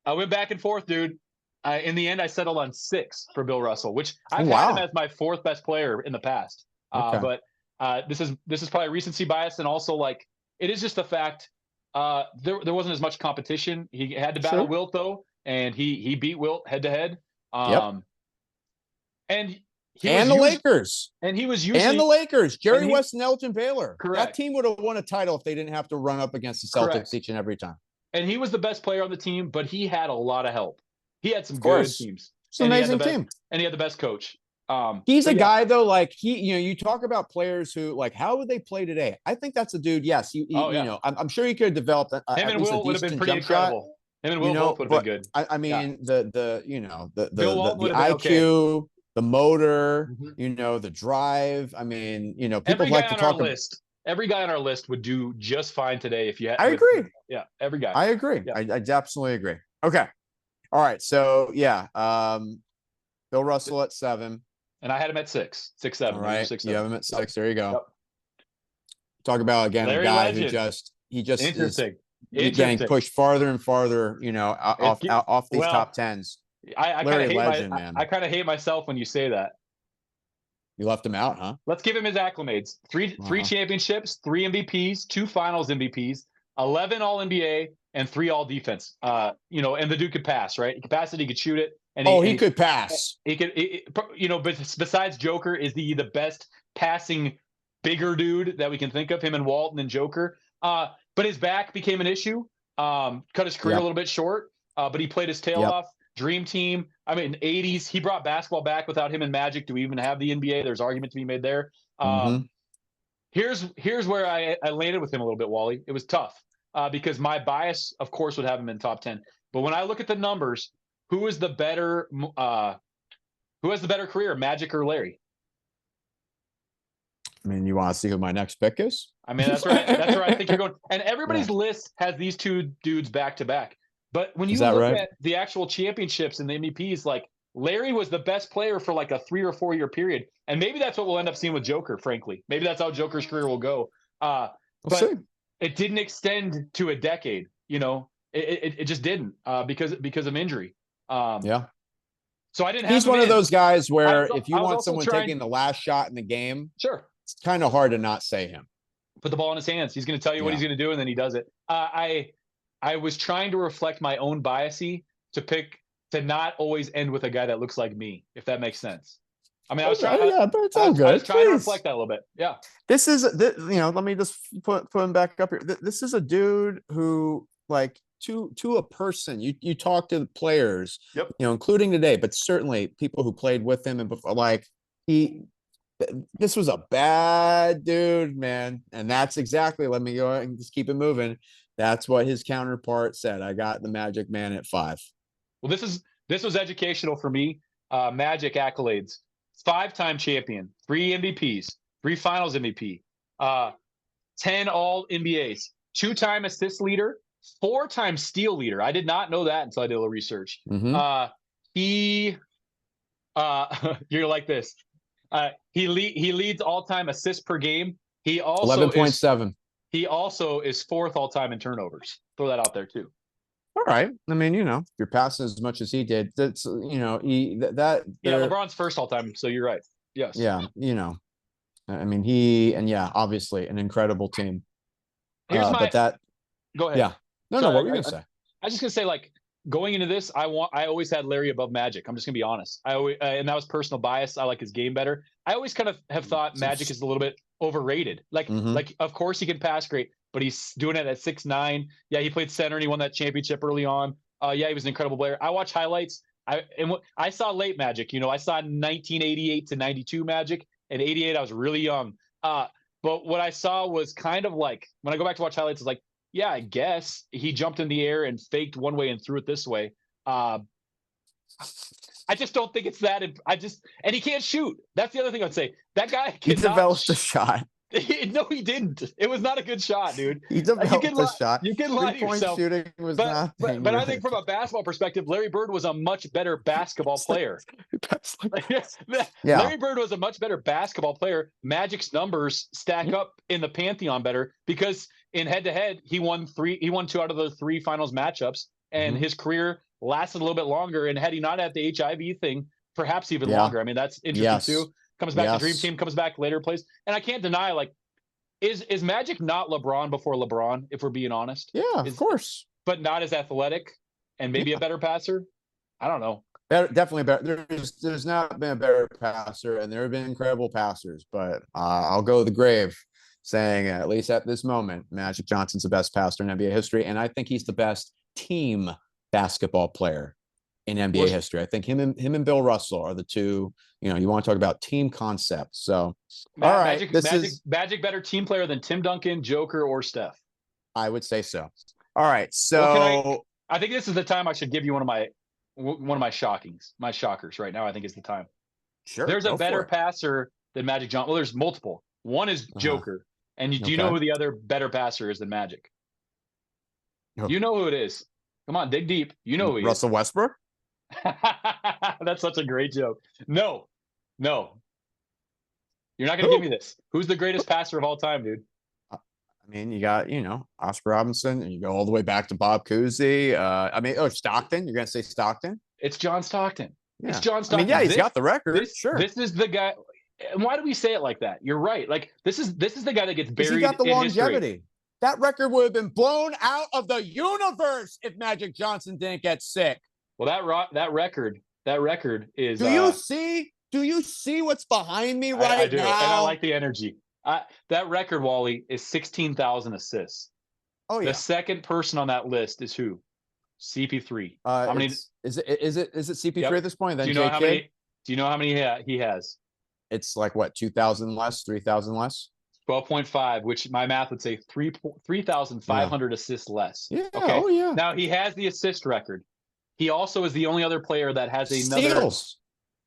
[SPEAKER 2] I went back and forth, dude. In the end, I settled on 6 for Bill Russell, which I've had him as my 4th best player in the past.
[SPEAKER 1] Okay.
[SPEAKER 2] But this is probably recency bias, and also it is just the fact there wasn't as much competition. He had to battle Wilt though, and he beat Wilt head to head. And
[SPEAKER 1] the Lakers.
[SPEAKER 2] And he was usually
[SPEAKER 1] and the Lakers. Jerry West and Elgin Baylor.
[SPEAKER 2] Correct.
[SPEAKER 1] That team would have won a title if they didn't have to run up against the Celtics each and every time.
[SPEAKER 2] And he was the best player on the team, but he had a lot of help. He had some good teams.
[SPEAKER 1] It's an amazing team.
[SPEAKER 2] And he had the best coach.
[SPEAKER 1] He's a guy though, you talk about players who how would they play today? I think that's a dude. Yes, I'm sure he could have developed
[SPEAKER 2] him and Will would have been pretty incredible. Him and Will both would have been good.
[SPEAKER 1] I mean, the IQ, the motor, the drive. I mean, people like to talk about.
[SPEAKER 2] Every guy on our list would do just fine today if you had.
[SPEAKER 1] I agree.
[SPEAKER 2] Yeah, every guy.
[SPEAKER 1] I agree. Yeah. I absolutely agree. Okay. All right. So Bill Russell at 7.
[SPEAKER 2] And I had him at 6, 7.
[SPEAKER 1] All right.
[SPEAKER 2] 6,
[SPEAKER 1] you have him at 6. There you go. Yep. Talk about again
[SPEAKER 2] Larry
[SPEAKER 1] a guy
[SPEAKER 2] Legend.
[SPEAKER 1] who just
[SPEAKER 2] Interesting.
[SPEAKER 1] is getting pushed farther and farther, off these top 10s.
[SPEAKER 2] Larry
[SPEAKER 1] Legend, man.
[SPEAKER 2] I kind of hate myself when you say that.
[SPEAKER 1] You left him out, huh?
[SPEAKER 2] Let's give him his acclimates. 3 championships, 3 MVPs, 2 Finals MVPs, 11 All NBA, and 3 All Defense. And the dude could pass, right? He could pass it, he could shoot it. And
[SPEAKER 1] he could pass.
[SPEAKER 2] He could, but besides Joker, is he the best passing bigger dude that we can think of? Him and Walton and Joker. But his back became an issue. Cut his career a little bit short. But he played his tail off. Dream team. I mean, 80s. He brought basketball back. Without him and Magic, do we even have the NBA? There's argument to be made there. Here's where I landed with him a little bit, Wally. It was tough because my bias, of course, would have him in top 10. But when I look at the numbers, who has the better career, Magic or Larry?
[SPEAKER 1] I mean, you want to see who my next pick is?
[SPEAKER 2] I mean, that's right. That's where I think you're going. And everybody's list has these 2 dudes back to back. But when you look at the actual championships and the MVPs, Larry was the best player for a 3 or 4 year period. And maybe that's what we'll end up seeing with Joker, frankly. Maybe that's how Joker's career will go. But it didn't extend to a decade. It just didn't because of injury. So I didn't have
[SPEAKER 1] He's one of those guys where if you want someone taking the last shot in the game, it's kind of hard to not say him.
[SPEAKER 2] Put the ball in his hands. He's going to tell you what he's going to do, and then he does it. I was trying to reflect my own biasy to not always end with a guy that looks like me, if that makes sense. I mean, I was trying.
[SPEAKER 1] But it's all good.
[SPEAKER 2] I was trying to reflect that a little bit. Yeah.
[SPEAKER 1] This is, let me just put him back up here. This is a dude who, to a person, you talk to the players, including today, but certainly people who played with him and before, this was a bad dude, man. And that's exactly, let me go and just keep it moving. That's what his counterpart said. I got the Magic Man at 5.
[SPEAKER 2] Well, this was educational for me. Magic accolades: 5-time champion, 3 MVPs, 3 Finals MVP, 10 All NBAs, 2-time assist leader, 4-time steal leader. I did not know that until I did a little research. You're like this. He leads all-time assists per game. He also
[SPEAKER 1] 11.7.
[SPEAKER 2] He also is fourth all time in turnovers. Throw that out there too.
[SPEAKER 1] All right. I mean, if you're passing as much as he did, that's
[SPEAKER 2] Yeah,
[SPEAKER 1] there.
[SPEAKER 2] LeBron's first all time. So you're right. Yes.
[SPEAKER 1] Yeah, I mean, obviously an incredible team.
[SPEAKER 2] Here's
[SPEAKER 1] But
[SPEAKER 2] my.
[SPEAKER 1] that,
[SPEAKER 2] Go ahead.
[SPEAKER 1] yeah, no,
[SPEAKER 2] Sorry,
[SPEAKER 1] what were you gonna say?
[SPEAKER 2] I was just gonna say, like, going into this, I always had Larry above Magic. I'm just gonna be honest. I always, and that was personal bias. I like his game better. I always kind of have thought Magic is a little bit overrated. Like of course he can pass great, but he's doing it at 6'9". Yeah, he played center and he won that championship early on. Yeah, he was an incredible player. I watch highlights. I saw late Magic. I saw 1988 to 92 Magic. And 88, I was really young. But what I saw was kind of like, when I go back to watch highlights, it's like, yeah, I guess he jumped in the air and faked one way and threw it this way. I just don't think it's that. And he can't shoot. That's the other thing I'd say. That guy
[SPEAKER 1] He
[SPEAKER 2] cannot
[SPEAKER 1] developed a shot.
[SPEAKER 2] No, he didn't. It was not a good shot, dude.
[SPEAKER 1] He developed a shot.
[SPEAKER 2] You can lie to yourself.
[SPEAKER 1] Shooting was
[SPEAKER 2] but I think from a basketball perspective, Larry Bird was a much better basketball player.
[SPEAKER 1] Yeah.
[SPEAKER 2] Larry Bird was a much better basketball player. Magic's numbers stack up in the pantheon better because in head-to-head, he won 2 out of the 3 finals matchups, and his career lasted a little bit longer. And had he not had the HIV thing, perhaps even longer. I mean, that's interesting too. Comes back to Dream Team, comes back later plays. And I can't deny, like, is Magic not LeBron before LeBron, if we're being honest?
[SPEAKER 1] Yeah, of course.
[SPEAKER 2] But not as athletic and maybe a better passer? I don't know.
[SPEAKER 1] Definitely better. There's not been a better passer, and there have been incredible passers, but I'll go to the grave saying, at least at this moment, Magic Johnson's the best passer in NBA history, and I think he's the best team basketball player in NBA history. I think him and Bill Russell are the two. You want to talk about team concepts. So, all right,
[SPEAKER 2] Magic better team player than Tim Duncan, Joker, or Steph.
[SPEAKER 1] I would say so. All right, so
[SPEAKER 2] I think this is the time I should give you one of my shockers right now. I think is the time.
[SPEAKER 1] Sure.
[SPEAKER 2] There's a better passer than Magic Johnson. Well, there's multiple. One is Joker, and do you know who the other better passer is than Magic? You know who it is. Come on, dig deep. You know who he is.
[SPEAKER 1] Russell Westbrook.
[SPEAKER 2] That's such a great joke. No. You're not going to give me this. Who's the greatest passer of all time, dude?
[SPEAKER 1] I mean, you got, Oscar Robinson, and you go all the way back to Bob Cousy. Stockton. You're going to say Stockton?
[SPEAKER 2] It's John Stockton.
[SPEAKER 1] Yeah.
[SPEAKER 2] It's John Stockton.
[SPEAKER 1] I mean, he's got the record. Sure.
[SPEAKER 2] This is the guy. And why do we say it like that? You're right. Like, this is the guy that gets buried.
[SPEAKER 1] He got the longevity.
[SPEAKER 2] History.
[SPEAKER 1] That record would have been blown out of the universe if Magic Johnson didn't get sick.
[SPEAKER 2] Well, that record is.
[SPEAKER 1] Do you see what's behind me right
[SPEAKER 2] I do,
[SPEAKER 1] now?
[SPEAKER 2] And I like the energy. That record, Wally, is 16,000 assists. Oh yeah. The second person on that list is who? CP3.
[SPEAKER 1] How many? Is it CP3 at this point? Then do
[SPEAKER 2] you know how many he has?
[SPEAKER 1] It's like what, 2,000 less, 3,000 less?
[SPEAKER 2] 12.5, which my math would say 3,500 assists less.
[SPEAKER 1] Yeah.
[SPEAKER 2] Okay.
[SPEAKER 1] Oh yeah.
[SPEAKER 2] Now he has the assist record. He also is the only other player that has another.
[SPEAKER 1] Steals.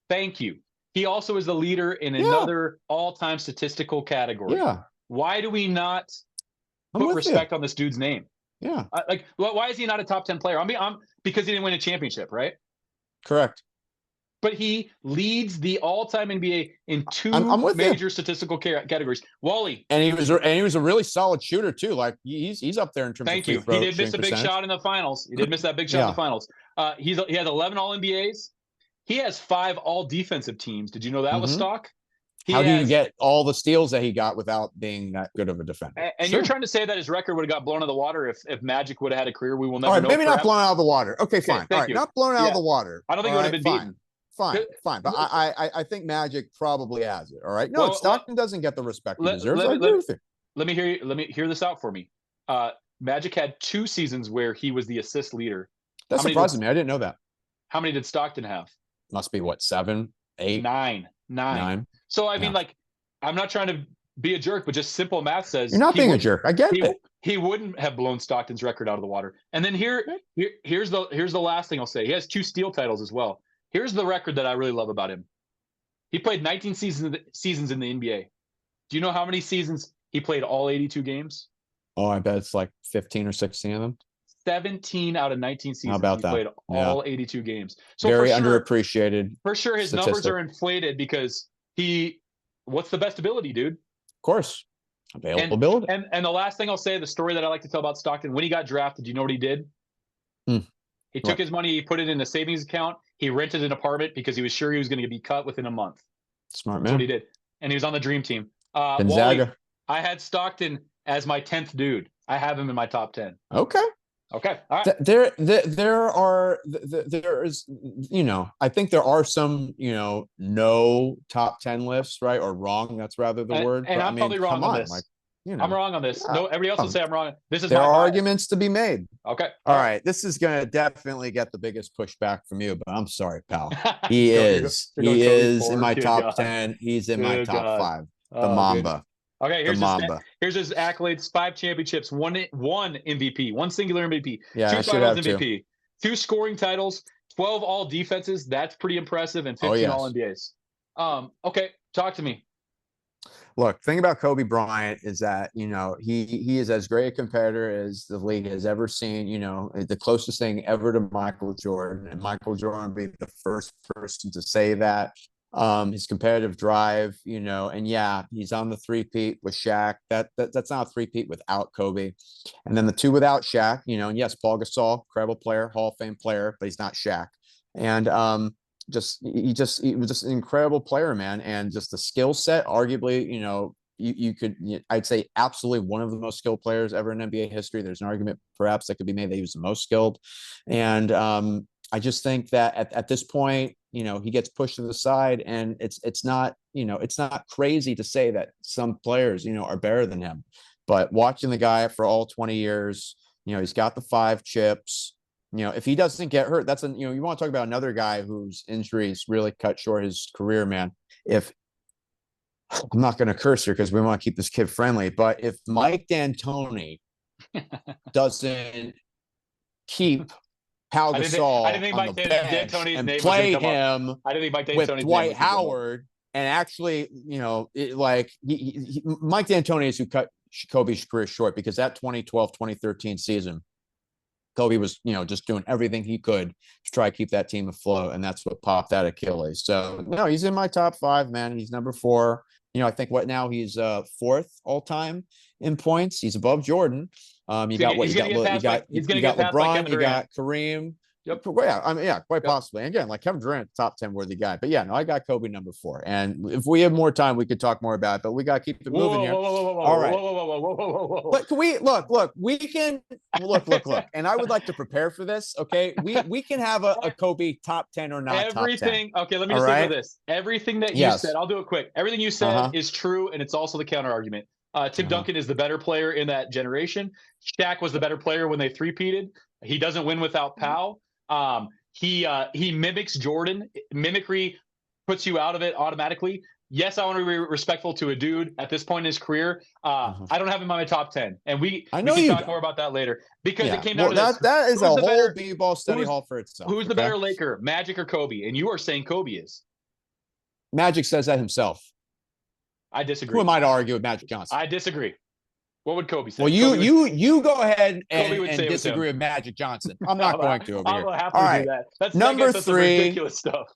[SPEAKER 2] Thank you. He also is the leader in another all-time statistical category.
[SPEAKER 1] Yeah.
[SPEAKER 2] Why do we not put respect on this dude's name?
[SPEAKER 1] Yeah.
[SPEAKER 2] Why is he not a top 10 player? Because he didn't win a championship, right?
[SPEAKER 1] Correct.
[SPEAKER 2] But he leads the all-time NBA in 2 major statistical categories. Wally,
[SPEAKER 1] and he was a really solid shooter too. Like he's up there in terms of free throw.
[SPEAKER 2] He did miss a big shot in the finals. He did miss that big shot in the finals. He has 11 All-NBAs. He has 5 all-defensive teams. Did you know that was stock?
[SPEAKER 1] How do you get all the steals that he got without being that good of a defender?
[SPEAKER 2] And you're trying to say that his record would have got blown out of the water if Magic would have had a career we will never know.
[SPEAKER 1] Maybe not blown out of the water. Okay, fine. All right, not blown out of the water.
[SPEAKER 2] I don't think it would have been beaten.
[SPEAKER 1] Fine. But I think Magic probably has it. All right. No, Stockton doesn't get the respect he deserves. I agree with you.
[SPEAKER 2] Let me hear this out for me. Magic had 2 seasons where he was the assist leader.
[SPEAKER 1] That surprises me. I didn't know that.
[SPEAKER 2] How many did Stockton have?
[SPEAKER 1] Must be what, 7, 8,
[SPEAKER 2] 9. So I mean, like, I'm not trying to be a jerk, but just simple math says
[SPEAKER 1] you're not being a jerk. I get it.
[SPEAKER 2] He wouldn't have blown Stockton's record out of the water. And then here's the last thing I'll say. He has 2 steal titles as well. Here's the record that I really love about him. He played 19 seasons in the NBA. Do you know how many seasons he played all 82 games?
[SPEAKER 1] Oh, I bet it's like 15 or 16 of them.
[SPEAKER 2] 17 out of 19 seasons.
[SPEAKER 1] How about
[SPEAKER 2] he played all 82 games. So
[SPEAKER 1] very underappreciated.
[SPEAKER 2] For sure, his numbers are inflated because what's the best ability, dude?
[SPEAKER 1] Of course.
[SPEAKER 2] And
[SPEAKER 1] Availability.
[SPEAKER 2] and the last thing I'll say, the story that I like to tell about Stockton, when he got drafted, do you know what he did?
[SPEAKER 1] Hmm.
[SPEAKER 2] He took
[SPEAKER 1] What?
[SPEAKER 2] his money, he put it in a savings account. He rented an apartment because he was sure he was going to be cut within a month.
[SPEAKER 1] Smart
[SPEAKER 2] That's what he
[SPEAKER 1] man.
[SPEAKER 2] did. And he was on the dream team. Wally,
[SPEAKER 1] Gonzaga.
[SPEAKER 2] I had Stockton as my 10th dude. I have him in my top 10.
[SPEAKER 1] Okay.
[SPEAKER 2] Okay. All right.
[SPEAKER 1] There is, I think there are some, no top 10 lists, right? Or wrong. That's rather the word.
[SPEAKER 2] And
[SPEAKER 1] But I
[SPEAKER 2] I'm
[SPEAKER 1] mean,
[SPEAKER 2] probably wrong
[SPEAKER 1] come
[SPEAKER 2] on
[SPEAKER 1] on, like,
[SPEAKER 2] this. I'm wrong on this.
[SPEAKER 1] yeah,
[SPEAKER 2] No, everybody else will say I'm wrong. This is
[SPEAKER 1] there
[SPEAKER 2] my
[SPEAKER 1] are
[SPEAKER 2] bias.
[SPEAKER 1] arguments to be made.
[SPEAKER 2] Okay.
[SPEAKER 1] All right. This is going to definitely get the biggest pushback from you, but I'm sorry, pal.
[SPEAKER 2] He
[SPEAKER 1] He
[SPEAKER 2] going Kobe
[SPEAKER 1] is in
[SPEAKER 2] forward.
[SPEAKER 1] my
[SPEAKER 2] Good
[SPEAKER 1] top
[SPEAKER 2] God.
[SPEAKER 1] 10. He's in my
[SPEAKER 2] Good
[SPEAKER 1] top
[SPEAKER 2] God.
[SPEAKER 1] 5. The
[SPEAKER 2] Oh, goodness.
[SPEAKER 1] Mamba.
[SPEAKER 2] Okay,
[SPEAKER 1] The Mamba.
[SPEAKER 2] here's his accolades: 5 championships, one MVP, one singular MVP,
[SPEAKER 1] Yeah,
[SPEAKER 2] 2
[SPEAKER 1] I should
[SPEAKER 2] finals
[SPEAKER 1] have two.
[SPEAKER 2] MVP, 2 scoring titles, 12 all defenses. That's pretty impressive, and
[SPEAKER 1] Oh,
[SPEAKER 2] 15 all
[SPEAKER 1] yes.
[SPEAKER 2] NBAs. Okay, talk to me.
[SPEAKER 1] Look, thing about Kobe Bryant is that, he is as great a competitor as the league has ever seen, the closest thing ever to Michael Jordan. And Michael Jordan being the first person to say that. His competitive drive, and yeah, he's on the three-peat with Shaq. That's not a three-peat without Kobe. And then the 2 without Shaq, and yes, Paul Gasol, incredible player, Hall of Fame player, but he's not Shaq. And he was just an incredible player, man. And just the skill set, arguably, I'd say absolutely one of the most skilled players ever in NBA history. There's an argument perhaps that could be made that he was the most skilled. And I just think that at this point, he gets pushed to the side, and it's not crazy to say that some players, are better than him. But watching the guy for all 20 years, he's got the 5 chips. If he doesn't get hurt, you want to talk about another guy whose injuries really cut short his career, man. If I'm not going to curse here because we want to keep this kid friendly, but if Mike D'Antoni doesn't keep Pau
[SPEAKER 2] I
[SPEAKER 1] Gasol
[SPEAKER 2] didn't think
[SPEAKER 1] on the
[SPEAKER 2] Mike
[SPEAKER 1] bench
[SPEAKER 2] D'Antoni's
[SPEAKER 1] and
[SPEAKER 2] name was going
[SPEAKER 1] play
[SPEAKER 2] to come up.
[SPEAKER 1] him
[SPEAKER 2] I didn't think Mike
[SPEAKER 1] with
[SPEAKER 2] D'Antoni's name
[SPEAKER 1] Dwight
[SPEAKER 2] was going to come up.
[SPEAKER 1] Howard, and actually, Mike D'Antoni is who cut Kobe's career short, because that 2012, 2013 season, Kobe was, just doing everything he could to try to keep that team afloat, and that's what popped that Achilles. So no, he's in my top 5, man. He's number 4. I think he's 4th all time in points. He's above Jordan. You got LeBron, you got Kareem.
[SPEAKER 2] Yep.
[SPEAKER 1] Yeah, quite possibly. And again, like Kevin Durant, top 10 worthy guy. But yeah, no, I got Kobe number 4. And if we have more time, we could talk more about it. But we got to keep it moving here. All right. But can we look? We can look. And I would like to prepare for this. Okay, we can have a Kobe top 10 or not
[SPEAKER 2] everything.
[SPEAKER 1] Top 10.
[SPEAKER 2] Okay, let me just say this. Everything that you said, I'll do it quick. Everything you said is true, and it's also the counter argument. Tim Duncan is the better player in that generation. Shaq was the better player when they three-peated. He doesn't win without Powell. He mimics Jordan. Mimicry puts you out of it automatically. Yes, I want to be respectful to a dude at this point in his career. I don't have him on my top 10, and we can talk more about that later, because it came down to this.
[SPEAKER 1] That is a whole b-ball study hall for itself.
[SPEAKER 2] Who's the better Laker, Magic or Kobe? And you are saying Kobe is.
[SPEAKER 1] Magic says that himself.
[SPEAKER 2] I disagree.
[SPEAKER 1] Who am I to argue with Magic Johnson?
[SPEAKER 2] I disagree. What would Kobe say?
[SPEAKER 1] Well, you go ahead and disagree with Magic Johnson. I'm not going to over here.
[SPEAKER 2] I'll have to do that. That's number 3. Ridiculous stuff.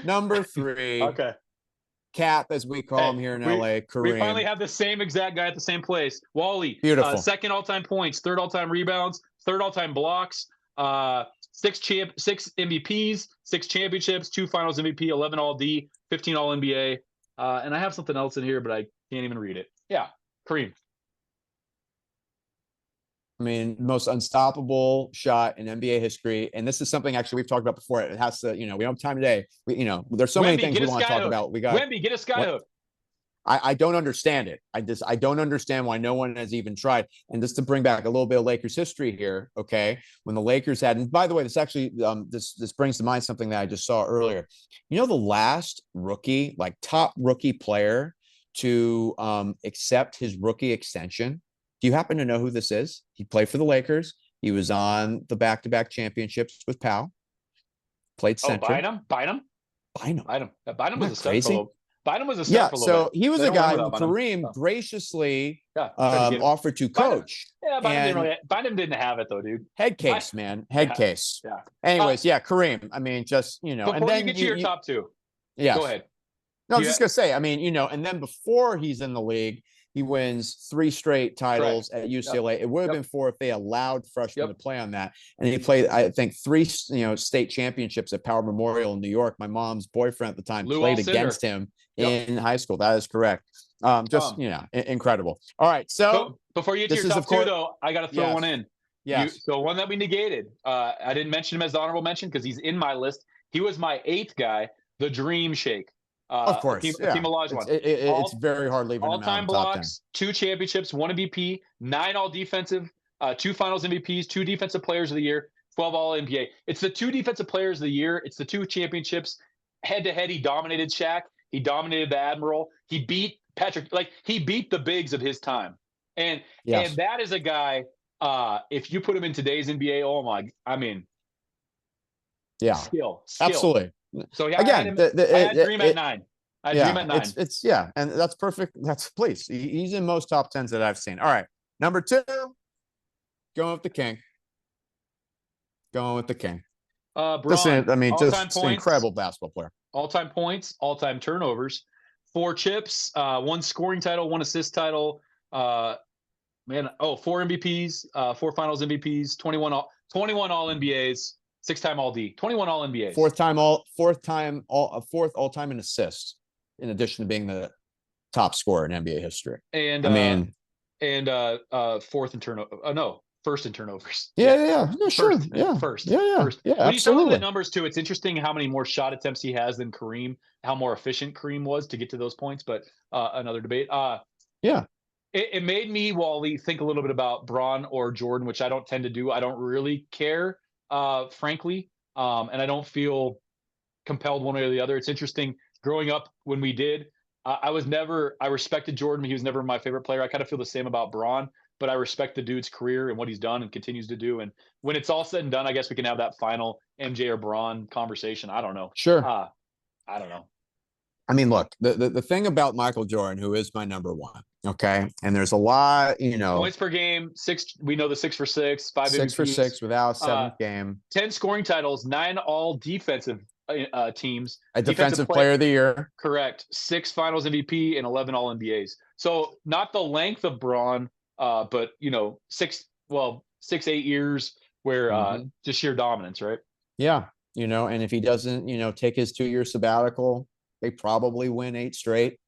[SPEAKER 1] Number 3.
[SPEAKER 2] Okay.
[SPEAKER 1] Cap, as we call him here in LA, Kareem.
[SPEAKER 2] We finally have the same exact guy at the same place. Wally,
[SPEAKER 1] beautiful.
[SPEAKER 2] 2nd all-time points, 3rd all-time rebounds, 3rd all-time blocks, 6 MVPs, 6 championships, 2 Finals MVP, 11 All D, 15 All NBA, and I have something else in here, but I can't even read it. Yeah, Kareem.
[SPEAKER 1] I mean, most unstoppable shot in NBA history. And this is something actually we've talked about before. It has to, we don't have time today. There's so many things we want to talk about. We got
[SPEAKER 2] Wemby, get a skyhook.
[SPEAKER 1] I don't understand it. I don't understand why no one has even tried. And just to bring back a little bit of Lakers history here, okay? When the Lakers had, and by the way, this actually this brings to mind something that I just saw earlier. The last rookie, like top rookie player to accept his rookie extension. Do you happen to know who this is? He played for the Lakers. He was on the back-to-back championships with Powell. Played center.
[SPEAKER 2] Bynum was a stud fellow. Bynum was a stud fellow.
[SPEAKER 1] So he was a guy who Kareem graciously offered to coach.
[SPEAKER 2] Bynum didn't have it though, dude.
[SPEAKER 1] Head case, man. Head case.
[SPEAKER 2] Yeah.
[SPEAKER 1] Anyways, Kareem. I mean, just
[SPEAKER 2] Before
[SPEAKER 1] and then
[SPEAKER 2] you get to your top 2.
[SPEAKER 1] Yeah.
[SPEAKER 2] Go ahead.
[SPEAKER 1] No, I was just gonna say. I mean, and then before he's in the league, He wins 3 straight titles
[SPEAKER 2] Correct.
[SPEAKER 1] at UCLA. It would have
[SPEAKER 2] Yep.
[SPEAKER 1] been 4 if they allowed freshmen
[SPEAKER 2] Yep.
[SPEAKER 1] to play on that. And he played, I think, 3 state championships at Power Memorial in New York. My mom's boyfriend at the time
[SPEAKER 2] Lou
[SPEAKER 1] played
[SPEAKER 2] Alcindor.
[SPEAKER 1] against him
[SPEAKER 2] Yep.
[SPEAKER 1] in high school. That is correct. Just incredible. All right, so
[SPEAKER 2] before you get to
[SPEAKER 1] this
[SPEAKER 2] your
[SPEAKER 1] is,
[SPEAKER 2] top
[SPEAKER 1] of
[SPEAKER 2] two,
[SPEAKER 1] course,
[SPEAKER 2] though, I got to throw
[SPEAKER 1] yes,
[SPEAKER 2] one in.
[SPEAKER 1] yes,
[SPEAKER 2] So one that we negated. I didn't mention him as the honorable mention because he's in my list. He was my 8th guy, the Dream Shake.
[SPEAKER 1] of
[SPEAKER 2] Akeem
[SPEAKER 1] course, yeah.
[SPEAKER 2] Olajuwon.
[SPEAKER 1] It's very hard leaving him out
[SPEAKER 2] All-time
[SPEAKER 1] of the top 10.
[SPEAKER 2] blocks, 2 championships, 1 MVP, 9 all defensive, 2 finals MVPs, 2 defensive players of the year, 12 all NBA. It's the 2 defensive players of the year. It's the 2 championships. Head to head, he dominated Shaq. He dominated the Admiral. He beat Patrick. Like, he beat the bigs of his time. And
[SPEAKER 1] Yes.
[SPEAKER 2] that is a guy, if you put him in today's NBA, oh my, I mean,
[SPEAKER 1] yeah,
[SPEAKER 2] skill.
[SPEAKER 1] absolutely.
[SPEAKER 2] So yeah,
[SPEAKER 1] Again,
[SPEAKER 2] I had Dream at 9. Dream at 9.
[SPEAKER 1] It's yeah, and that's perfect. That's please. He's in most top 10s that I've seen. All right, number 2, going with the king. Going with the king.
[SPEAKER 2] Braun,
[SPEAKER 1] Listen, I mean,
[SPEAKER 2] all-time
[SPEAKER 1] just an
[SPEAKER 2] points,
[SPEAKER 1] incredible basketball player.
[SPEAKER 2] all-time points, all-time turnovers, 4 chips, 1 scoring title, 1 assist title. 4 MVPs, 4 Finals MVPs, 21 all NBAs, 6-time All D, 21 All NBAs.
[SPEAKER 1] Fourth all-time in assists, in addition to being the top scorer in NBA history.
[SPEAKER 2] And
[SPEAKER 1] I mean,
[SPEAKER 2] fourth in turnover. No, first in turnovers.
[SPEAKER 1] Yeah. No, sure.
[SPEAKER 2] First.
[SPEAKER 1] Yeah.
[SPEAKER 2] First.
[SPEAKER 1] Yeah.
[SPEAKER 2] First.
[SPEAKER 1] Yeah.
[SPEAKER 2] When you start looking
[SPEAKER 1] Absolutely.
[SPEAKER 2] at numbers too, it's interesting how many more shot attempts he has than Kareem, how more efficient Kareem was to get to those points. But another debate.
[SPEAKER 1] Yeah.
[SPEAKER 2] It made me, Wally, think a little bit about Braun or Jordan, which I don't tend to do. I don't really care, frankly, and I don't feel compelled one way or the other. It's interesting. Growing up, when we did, I respected Jordan. He was never my favorite player. I kind of feel the same about Braun, but I respect the dude's career and what he's done and continues to do. And when it's all said and done, I guess we can have that final MJ or Braun conversation. I don't know.
[SPEAKER 1] Sure.
[SPEAKER 2] I don't know.
[SPEAKER 1] I mean, look, the thing about Michael Jordan, who is my number 1, okay, and there's a lot,
[SPEAKER 2] points per game, 6. We know the 6 for 6, 5
[SPEAKER 1] 6
[SPEAKER 2] MVPs,
[SPEAKER 1] for 6 without a 7th game,
[SPEAKER 2] 10 scoring titles, 9 all defensive teams,
[SPEAKER 1] a defensive player of the year,
[SPEAKER 2] correct, 6 Finals MVP and 11 All NBAs. So not the length of Braun, but 6, 8 years where just sheer dominance, right?
[SPEAKER 1] Yeah, and if he doesn't, take his 2-year sabbatical, they probably win 8 straight.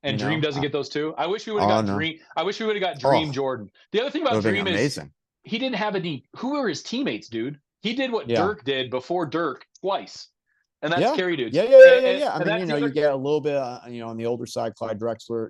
[SPEAKER 2] And Dream doesn't get those too. I wish we would have got Dream. I wish we would have got Dream Jordan. The other thing about Dream is he didn't have any. Who were his teammates, dude? He did what Dirk did before Dirk twice, and that's scary, dude.
[SPEAKER 1] Yeah. I mean, you get a little bit, on the older side, Clyde Drexler,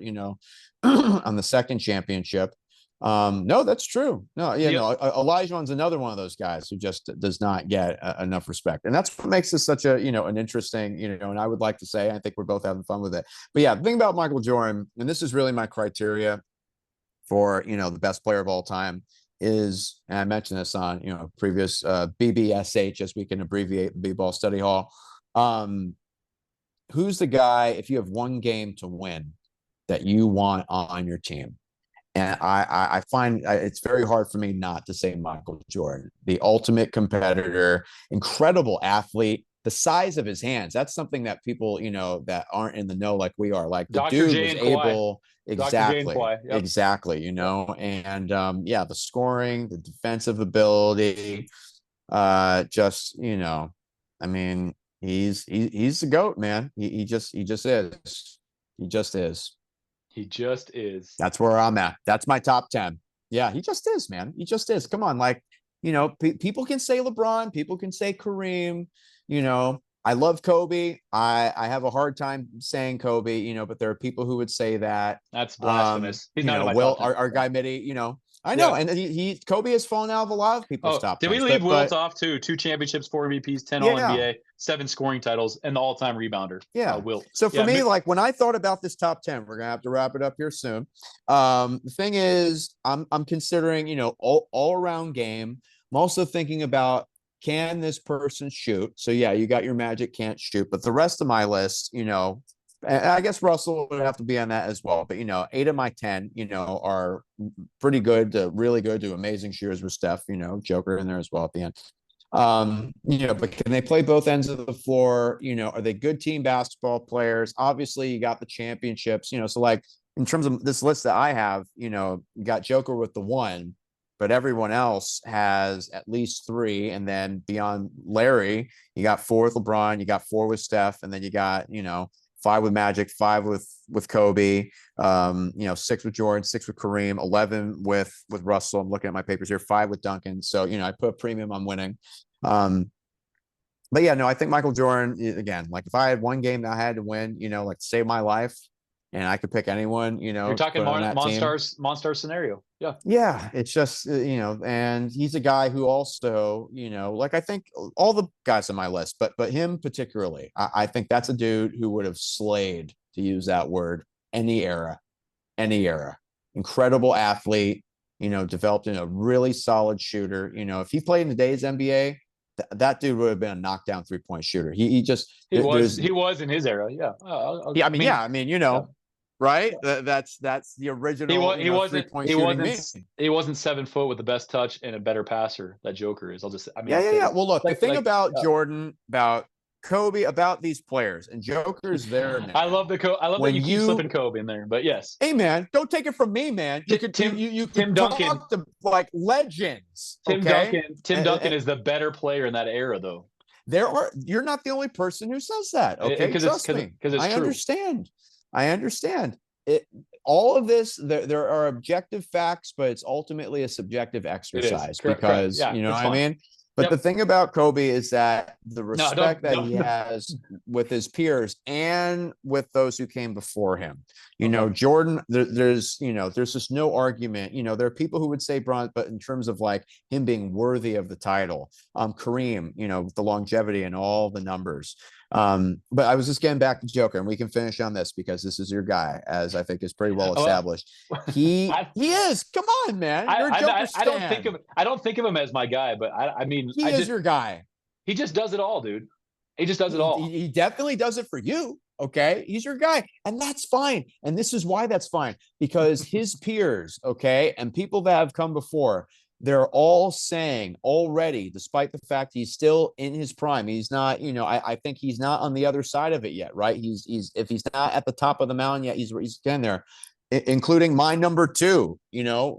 [SPEAKER 1] on the 2nd championship. No, that's true. No, Olajuwon's another one of those guys who just does not get enough respect, and that's what makes this such a an interesting and I would like to say I think we're both having fun with it. But yeah, the thing about Michael Jordan, and this is really my criteria for the best player of all time, is, and I mentioned this on previous BBSH, as we can abbreviate, B-ball study hall. Who's the guy, if you have one game to win, that you want on your team? And I find it's very hard for me not to say Michael Jordan, the ultimate competitor, incredible athlete, the size of his hands. That's something that people, that aren't in the know like we are. Like the
[SPEAKER 2] Dr.
[SPEAKER 1] dude
[SPEAKER 2] J
[SPEAKER 1] was able,
[SPEAKER 2] exactly,
[SPEAKER 1] exactly, and the scoring, the defensive ability, just, I mean, he's the GOAT, man. He just is. He just is.
[SPEAKER 2] He just is.
[SPEAKER 1] That's where I'm at. That's my top 10. Yeah, he just is, man. He just is. Come on. Like, people can say LeBron. People can say Kareem. I love Kobe. I have a hard time saying Kobe, but there are people who would say that.
[SPEAKER 2] That's blasphemous. He's not in my top 10.
[SPEAKER 1] Our guy Mitty, I know. Yeah. And Kobe has fallen out of a lot of people's top 10s.
[SPEAKER 2] Did we leave Wilt off too? 2 championships, 4 MVPs, 10 All NBA, 7 scoring titles, and the all-time rebounder.
[SPEAKER 1] Yeah.
[SPEAKER 2] Wilt.
[SPEAKER 1] So for me, like when I thought about this top 10, we're gonna have to wrap it up here soon. The thing is, I'm considering, all around game. I'm also thinking about, can this person shoot? So yeah, you got your Magic can't shoot, but the rest of my list, I guess Russell would have to be on that as well. But 8 of my 10, are pretty good to really good to amazing shooters with Steph. Joker in there as well at the end. But can they play both ends of the floor? Are they good team basketball players? Obviously, you got the championships. So like in terms of this list that I have, you got Joker with the 1, but everyone else has at least 3. And then beyond Larry, you got 4 with LeBron, you got 4 with Steph, and then you got, 5 with Magic, 5 with Kobe, 6 with Jordan, 6 with Kareem, 11 with Russell. I'm looking at my papers here, 5 with Duncan. So, I put a premium on winning. But yeah, no, I think Michael Jordan, again, like if I had one game that I had to win, like to save my life, and I could pick anyone,
[SPEAKER 2] You're talking Monstars scenario. Yeah.
[SPEAKER 1] Yeah. It's just, and he's a guy who also, like I think all the guys on my list, but him particularly, I think that's a dude who would have slayed, to use that word, any era. Incredible athlete, developed in a really solid shooter. If he played in today's NBA, that dude would have been a knockdown 3-point shooter. He
[SPEAKER 2] was in his era. Yeah.
[SPEAKER 1] I mean, right? That's the original.
[SPEAKER 2] He wasn't
[SPEAKER 1] 3-point shooting meme.
[SPEAKER 2] He wasn't 7 foot with the best touch and a better passer that Joker is.
[SPEAKER 1] Yeah. Well, look, the thing about Jordan, about Kobe, about these players, and Joker's there now.
[SPEAKER 2] I love that you keep slipping Kobe in there, but yes.
[SPEAKER 1] Hey man, don't take it from me, man. You could
[SPEAKER 2] Tim Duncan,
[SPEAKER 1] talk to like legends.
[SPEAKER 2] Tim Duncan is the better player in that era, though.
[SPEAKER 1] You're not the only person who says that. Okay, trust me. Because it's true. I understand. All of this, there are objective facts, but it's ultimately a subjective exercise because you know what I mean? But the thing about Kobe is that the respect that he has with his peers and with those who came before him. Jordan, there's just no argument. There are people who would say Bron, but in terms of like him being worthy of the title, Kareem, with the longevity and all the numbers. But I was just getting back to Joker, and we can finish on this because this is your guy, as I think is pretty well established. He is. Come on, man. You're a Joker stan.
[SPEAKER 2] I don't think of him as my guy, but I mean,
[SPEAKER 1] he is your guy.
[SPEAKER 2] He just does it all, dude. He just does it all.
[SPEAKER 1] He definitely does it for you. Okay, he's your guy, and that's fine. And this is why that's fine, because his peers, okay, and people that have come before, they're all saying already, despite the fact he's still in his prime, he's not, I think he's not on the other side of it yet, right? He's if he's not at the top of the mountain yet, he's getting there, including my number 2,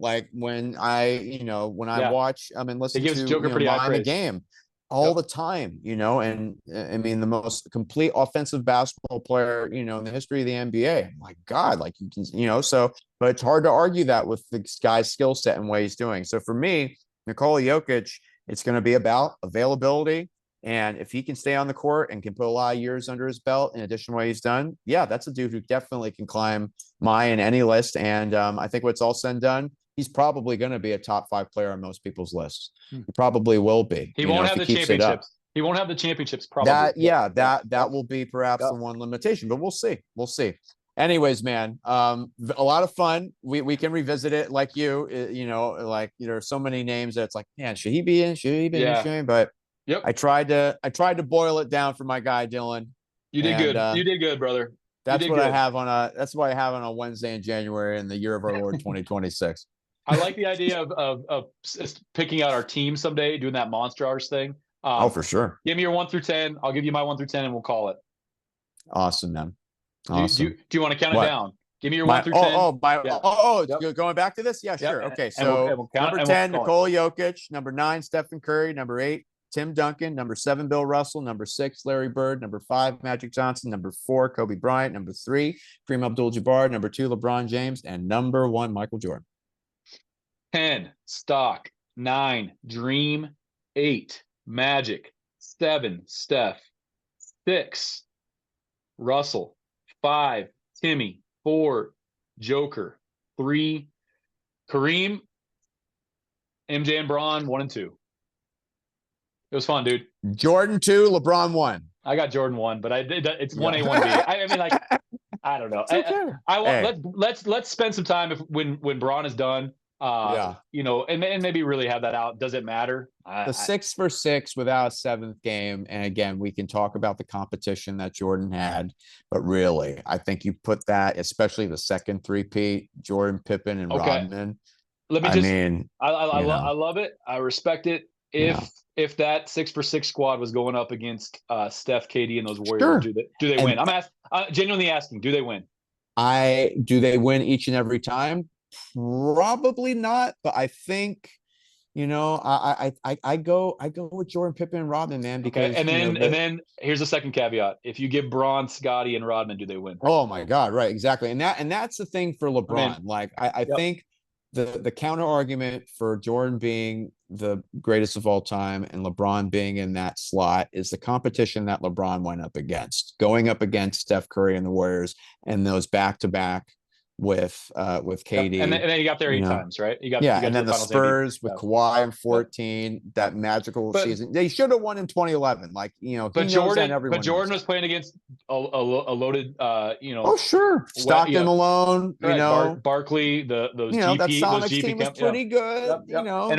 [SPEAKER 1] like when I watch, listen to
[SPEAKER 2] Joker pretty
[SPEAKER 1] the game all the time, and I mean, the most complete offensive basketball player, in the history of the NBA. My God, like you can, so, but it's hard to argue that with this guy's skill set and what he's doing. So for me, Nikola Jokic, it's going to be about availability. And if he can stay on the court and can put a lot of years under his belt, in addition to what he's done, yeah, that's a dude who definitely can climb my and any list. And I think what's all said and done, he's probably going to be a top 5 player on most people's lists. He probably will be.
[SPEAKER 2] He won't have the championships. He won't have the championships. Probably.
[SPEAKER 1] That will be perhaps the one limitation, but we'll see. Anyways, man, a lot of fun. We can revisit it like like there are so many names that it's like, man, should he be in? Should he be in? But I tried to boil it down for my guy Dylan.
[SPEAKER 2] You did good. You did good, brother.
[SPEAKER 1] That's what I have on a Wednesday in January in the year of our Lord 2026.
[SPEAKER 2] I like the idea of picking out our team someday, doing that Monstars thing.
[SPEAKER 1] For sure.
[SPEAKER 2] Give me your 1 through 10. I'll give you my 1 through 10, and we'll call it.
[SPEAKER 1] Awesome, man. Awesome.
[SPEAKER 2] Do you want to count it down? Give me your 1 through 10.
[SPEAKER 1] Going back to this? Yeah, sure.
[SPEAKER 2] Yep.
[SPEAKER 1] Okay, so
[SPEAKER 2] we'll
[SPEAKER 1] number 10, Nikola Jokic. Number 9, Stephen Curry. Number 8, Tim Duncan. Number 7, Bill Russell. Number 6, Larry Bird. Number 5, Magic Johnson. Number 4, Kobe Bryant. Number 3, Kareem Abdul-Jabbar. Number 2, LeBron James. And number 1, Michael Jordan.
[SPEAKER 2] 10, Stock. 9, Dream. 8, Magic. 7, Steph. 6, Russell. 5, Timmy. 4, Joker. 3, Kareem. MJ and Bron, 1 and 2. It was fun, dude.
[SPEAKER 1] Jordan 2, LeBron 1.
[SPEAKER 2] I got Jordan 1, but it's 1A, 1B. I mean, like, I don't know. Let's spend some time when Bron is done. And maybe really have that out. Does it matter?
[SPEAKER 1] The 6 for 6 without a 7th game, and again, we can talk about the competition that Jordan had, but really, I think you put that, especially the second three-peat, Jordan, Pippen, and Rodman.
[SPEAKER 2] I love it. I respect it. If that 6 for 6 squad was going up against Steph, KD, and those Warriors, do they win? I'm genuinely asking, do they win?
[SPEAKER 1] Do they win each and every time? Probably not, but I think, I go with Jordan, Pippen, and Rodman, man,
[SPEAKER 2] Okay,
[SPEAKER 1] because
[SPEAKER 2] and then here's the second caveat: if you give Braun, Scotty, and Rodman, do they win?
[SPEAKER 1] oh my God, right, exactly. And that's the thing for
[SPEAKER 2] I mean,
[SPEAKER 1] LeBron. Like I
[SPEAKER 2] yep.
[SPEAKER 1] think the counter argument for Jordan being the greatest of all time and LeBron being in that slot is the competition that LeBron went up against, going up against Steph Curry and the Warriors and those back to back with
[SPEAKER 2] Yep.
[SPEAKER 1] KD,
[SPEAKER 2] And then you got there
[SPEAKER 1] you
[SPEAKER 2] 8
[SPEAKER 1] know.
[SPEAKER 2] times, right?
[SPEAKER 1] Yeah,
[SPEAKER 2] You got
[SPEAKER 1] and
[SPEAKER 2] to
[SPEAKER 1] then
[SPEAKER 2] the
[SPEAKER 1] the
[SPEAKER 2] finals MVP.
[SPEAKER 1] Spurs with
[SPEAKER 2] Yep.
[SPEAKER 1] Kawhi in
[SPEAKER 2] Yep.
[SPEAKER 1] 14, that magical
[SPEAKER 2] But
[SPEAKER 1] season. They should have won in 2011. Like, he knows that and
[SPEAKER 2] But
[SPEAKER 1] everyone knows
[SPEAKER 2] Jordan
[SPEAKER 1] that.
[SPEAKER 2] was playing against a loaded,
[SPEAKER 1] Oh, sure.
[SPEAKER 2] you
[SPEAKER 1] Stockton,
[SPEAKER 2] know,
[SPEAKER 1] Malone,
[SPEAKER 2] correct. Barkley,
[SPEAKER 1] that
[SPEAKER 2] those
[SPEAKER 1] Sonics
[SPEAKER 2] GP
[SPEAKER 1] team was
[SPEAKER 2] camp, yeah,
[SPEAKER 1] pretty good,
[SPEAKER 2] yep, yep. And
[SPEAKER 1] I mean,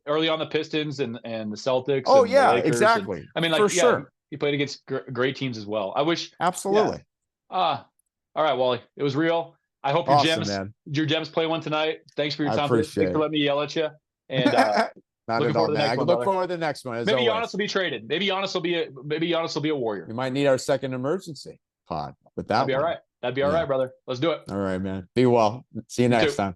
[SPEAKER 2] early on the Pistons and the Celtics
[SPEAKER 1] oh
[SPEAKER 2] and the
[SPEAKER 1] yeah,
[SPEAKER 2] Lakers, and
[SPEAKER 1] exactly.
[SPEAKER 2] I mean, like,
[SPEAKER 1] For
[SPEAKER 2] yeah,
[SPEAKER 1] sure.
[SPEAKER 2] he played against great teams as well. I wish, yeah.
[SPEAKER 1] Absolutely.
[SPEAKER 2] All right, Wally, it was real. I hope
[SPEAKER 1] Awesome, man.
[SPEAKER 2] your Gems play one tonight. Thanks for your
[SPEAKER 1] I
[SPEAKER 2] time today. Thanks
[SPEAKER 1] appreciate
[SPEAKER 2] for
[SPEAKER 1] it.
[SPEAKER 2] letting me yell at you. And
[SPEAKER 1] Not
[SPEAKER 2] looking
[SPEAKER 1] at
[SPEAKER 2] forward
[SPEAKER 1] all,
[SPEAKER 2] to the
[SPEAKER 1] man.
[SPEAKER 2] next
[SPEAKER 1] I
[SPEAKER 2] one,
[SPEAKER 1] look
[SPEAKER 2] brother.
[SPEAKER 1] forward to the next one, as
[SPEAKER 2] Maybe Giannis
[SPEAKER 1] always.
[SPEAKER 2] will be traded. Maybe Giannis will be a Warrior.
[SPEAKER 1] We might need our second emergency pod with
[SPEAKER 2] That'd
[SPEAKER 1] that
[SPEAKER 2] be all
[SPEAKER 1] one.
[SPEAKER 2] right. That'd be all
[SPEAKER 1] Yeah.
[SPEAKER 2] right, brother. Let's do it.
[SPEAKER 1] All right, man. Be well. See you
[SPEAKER 2] You
[SPEAKER 1] next
[SPEAKER 2] too.
[SPEAKER 1] time.